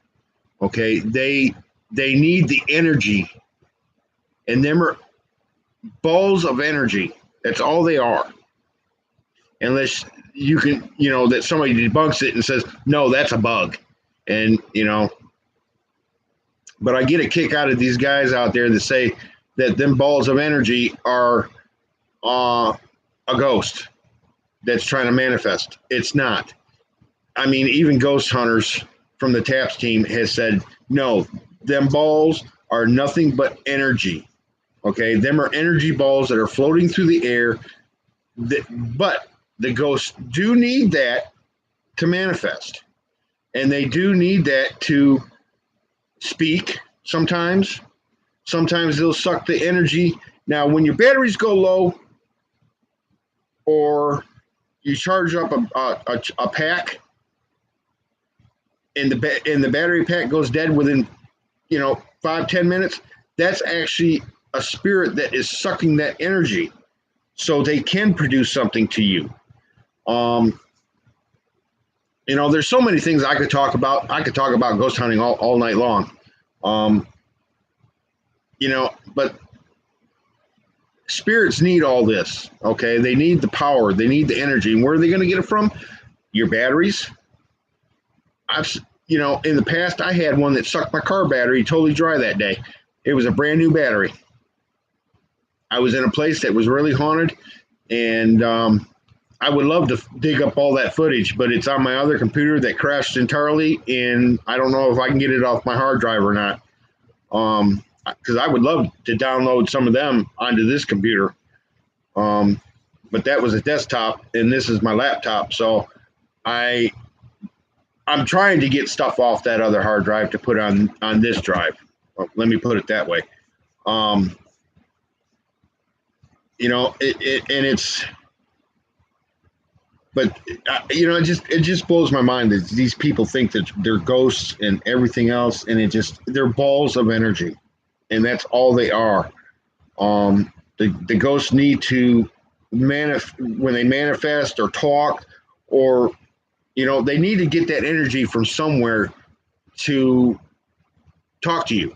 Okay, they need the energy, and them are balls of energy. That's all they are. Unless you can, that somebody debunks it and says, no, that's a bug. And, but I get a kick out of these guys out there that say that them balls of energy are a ghost that's trying to manifest. It's not. I mean, even ghost hunters from the TAPS team has said, no, them balls are nothing but energy. Okay, them are energy balls that are floating through the air. But the ghosts do need that to manifest. And they do need that to speak sometimes. Sometimes they'll suck the energy. Now, when your batteries go low, or you charge up a pack, and the battery pack goes dead within 5-10 minutes, that's actually a spirit that is sucking that energy, so they can produce something to you. There's so many things I could talk about. I could talk about ghost hunting all night long. But spirits need all this, okay? They need the power. They need the energy. And where are they going to get it from? Your batteries. in the past, I had one that sucked my car battery totally dry that day. It was a brand new battery. I was in a place that was really haunted, and I would love to dig up all that footage, but it's on my other computer that crashed entirely, and I don't know if I can get it off my hard drive or not. Because I would love to download some of them onto this computer. But that was a desktop, and this is my laptop, so I'm trying to get stuff off that other hard drive to put on this drive. Well, let me put it that way. And it's, but it just blows my mind that these people think that they're ghosts and everything else, and they're balls of energy, and that's all they are. The ghosts need to when they manifest or talk, or they need to get that energy from somewhere to talk to you.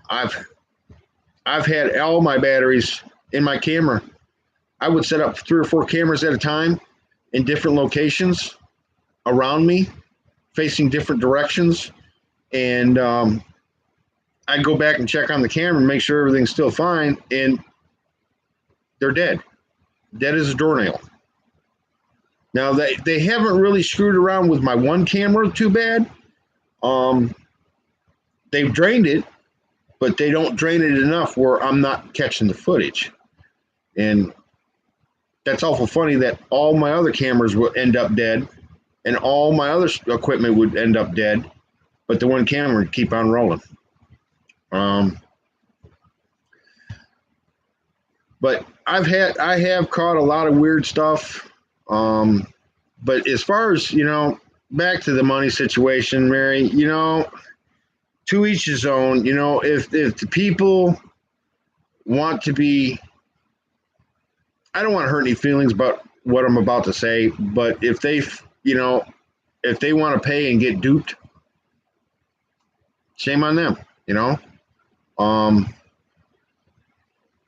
I've had all my batteries in my camera. I would set up 3 or 4 cameras at a time in different locations around me, facing different directions, and I'd go back and check on the camera and make sure everything's still fine, and they're dead as a doornail. Now they haven't really screwed around with my one camera too bad. They've drained it, but they don't drain it enough where I'm not catching the footage. And that's awful funny that all my other cameras will end up dead and all my other equipment would end up dead, but the one camera would keep on rolling. But I have caught a lot of weird stuff. But as far as, back to the money situation, Mary, to each his own. If the people want to be, I don't want to hurt any feelings about what I'm about to say, but if they want to pay and get duped, shame on them,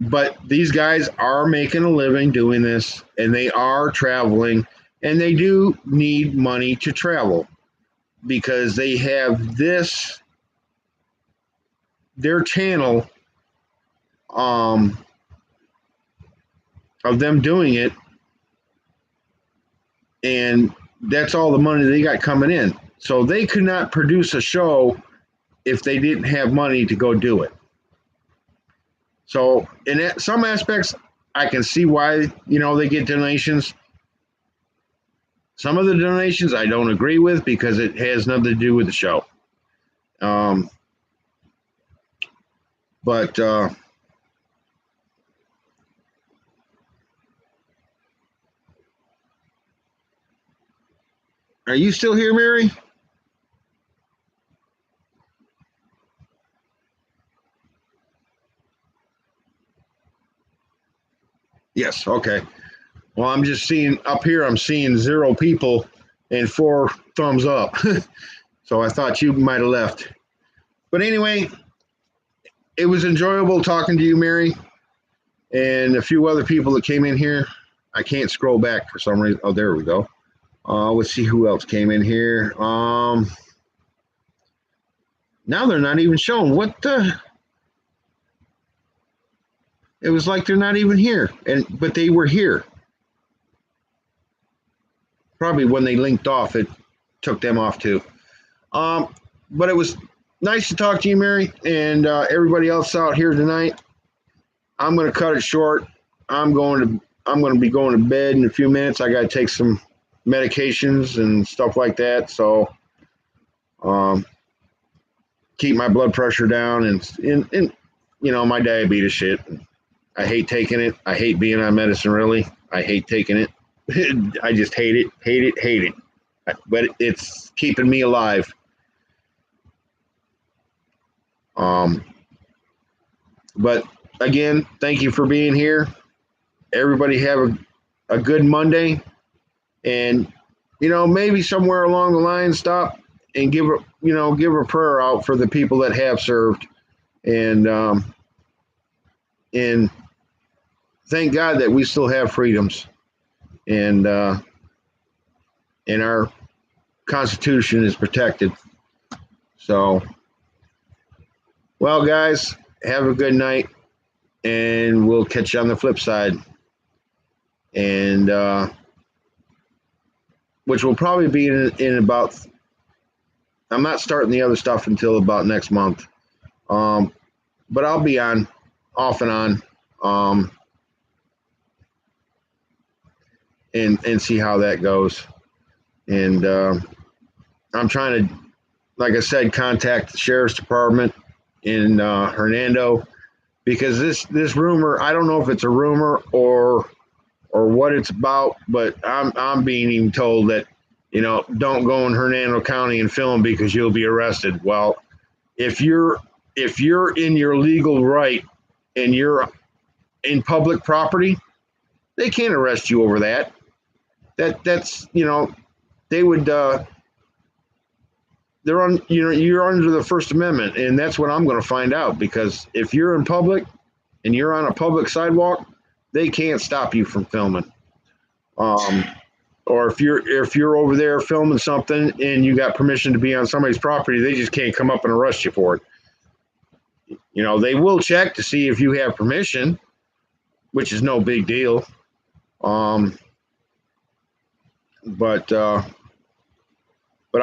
But these guys are making a living doing this, and they are traveling, and they do need money to travel because they have their channel of them doing it, and that's all the money they got coming in. So they could not produce a show if they didn't have money to go do it. So in some aspects, I can see why, they get donations. Some of the donations I don't agree with because it has nothing to do with the show. But are you still here, Mary? Yes, okay. Well, I'm just seeing up here, I'm seeing 0 people and 4 thumbs up. So I thought you might have left. But anyway, it was enjoyable talking to you, Mary, and a few other people that came in here. I can't scroll back for some reason. Oh, there we go. Let's see who else came in here. Now they're not even showing. What the? It was like they're not even here, but they were here. Probably when they linked off, it took them off too. But it was nice to talk to you, Mary, and everybody else out here tonight. I'm going to cut it short. I'm going to be going to bed in a few minutes. I got to take some medications and stuff like that. So keep my blood pressure down and my diabetes shit. I hate taking it. I hate being on medicine, really. I hate taking it. I just hate it. But it's keeping me alive. But again, thank you for being here. Everybody have a good Monday, and maybe somewhere along the line stop and give a prayer out for the people that have served, and thank God that we still have freedoms and in our Constitution is protected. So, well, guys, have a good night, and we'll catch you on the flip side. And which will probably be in about. I'm not starting the other stuff until about next month. But I'll be on, off and on, and see how that goes. And I'm trying to, like I said, contact the sheriff's department in Hernando, because this rumor, I don't know if it's a rumor or what it's about, but I'm being even told that, don't go in Hernando County and film because you'll be arrested. Well, if you're in your legal right and you're in public property, they can't arrest you over that. That's they would they're on you're under the First Amendment, and that's what I'm going to find out, because if you're in public and you're on a public sidewalk, they can't stop you from filming. Or if you're over there filming something and you got permission to be on somebody's property, they just can't come up and arrest you for it. They will check to see if you have permission, which is no big deal. But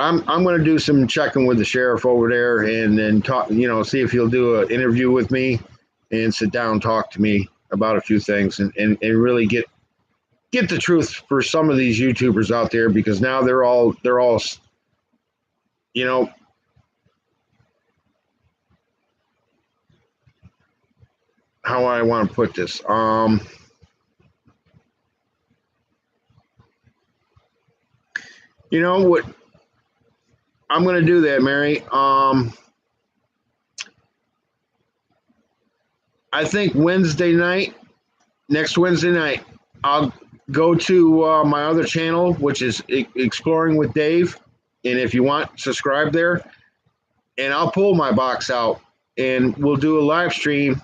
I'm going to do some checking with the sheriff over there, and then talk, see if he'll do an interview with me and sit down and talk to me about a few things, and really get the truth for some of these YouTubers out there, because now they're all how I want to put this. You know what? I'm going to do that, Mary. I think next Wednesday night, I'll go to my other channel, which is Exploring with Dave. And if you want, subscribe there. And I'll pull my box out, and we'll do a live stream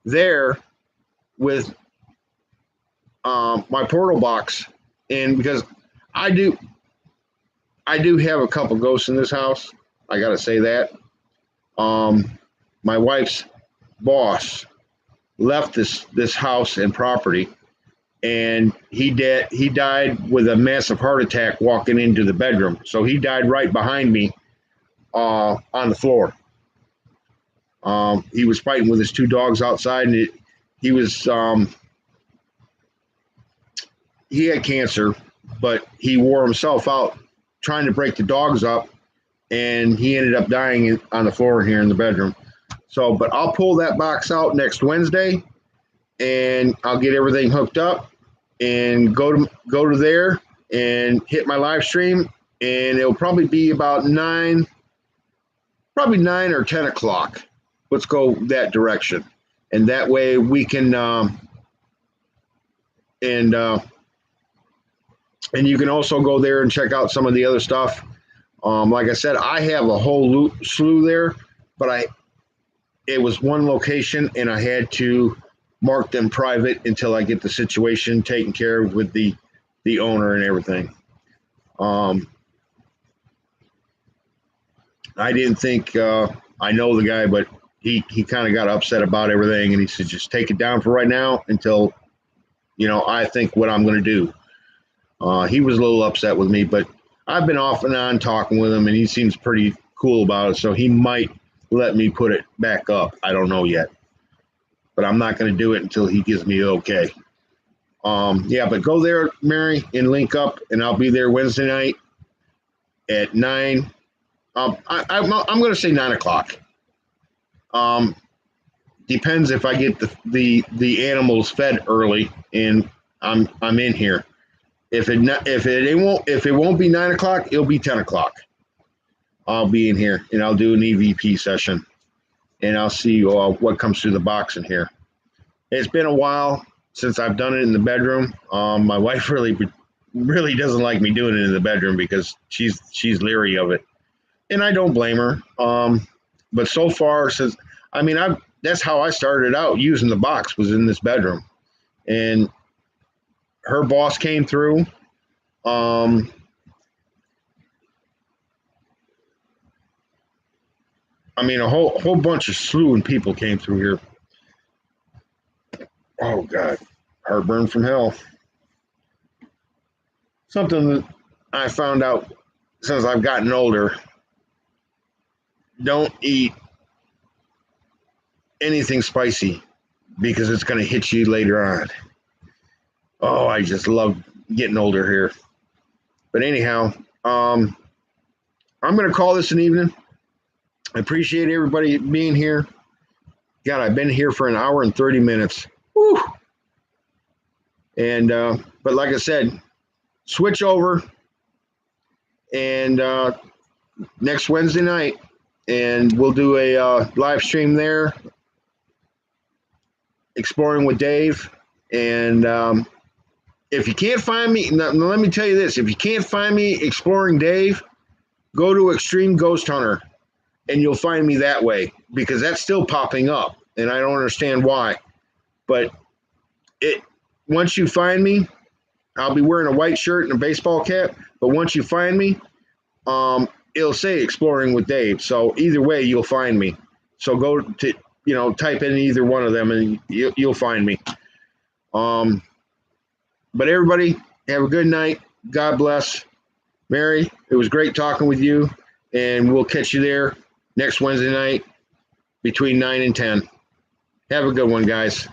there with my portal box. And because I do have a couple ghosts in this house, I got to say that. My wife's boss left this house and property, and he died with a massive heart attack walking into the bedroom. So he died right behind me on the floor. He was fighting with his two dogs outside, and he had cancer, but he wore himself out trying to break the dogs up, and he ended up dying on the floor here in the bedroom. So, but I'll pull that box out next Wednesday, and I'll get everything hooked up and go to there and hit my live stream, and it'll probably be about 9 or 10 o'clock. Let's go that direction, and that way we can and you can also go there and check out some of the other stuff. Like I said, I have a whole slew there, but it was one location, and I had to mark them private until I get the situation taken care of with the owner and everything. I didn't think I know the guy, but he kind of got upset about everything, and he said, just take it down for right now until I think what I'm going to do. He was a little upset with me, but I've been off and on talking with him, and he seems pretty cool about it, so he might let me put it back up. I don't know yet, but I'm not going to do it until he gives me the okay. Yeah, but go there, Mary, and link up, and I'll be there Wednesday night at 9. I'm going to say 9 o'clock. Depends if I get the animals fed early, and I'm in here. If it won't be 9 o'clock, it'll be 10 o'clock. I'll be in here, and I'll do an EVP session, and I'll see what comes through the box in here. It's been a while since I've done it in the bedroom. My wife really doesn't like me doing it in the bedroom because she's leery of it, and I don't blame her. But so far, that's how I started out using the box, was in this bedroom, and her boss came through. I mean, a whole bunch of slewing people came through here. Oh God, heartburn from hell. Something that I found out since I've gotten older: don't eat anything spicy because it's going to hit you later on. Oh, I just love getting older here. But anyhow, I'm going to call this an evening. I appreciate everybody being here. God, I've been here for an hour and 30 minutes. Woo. And but like I said, switch over and next Wednesday night, and we'll do a live stream there, exploring with Dave. And if you can't find me, now let me tell you this: if you can't find me exploring Dave, go to Extreme Ghost Hunter, and you'll find me that way, because that's still popping up, and I don't understand why. But it once you find me, I'll be wearing a white shirt and a baseball cap. But once you find me, it'll say Exploring with Dave. So either way, you'll find me. So go to type in either one of them, and you'll find me. But everybody, have a good night. God bless. Mary, it was great talking with you, and we'll catch you there next Wednesday night between 9 and 10. Have a good one, guys.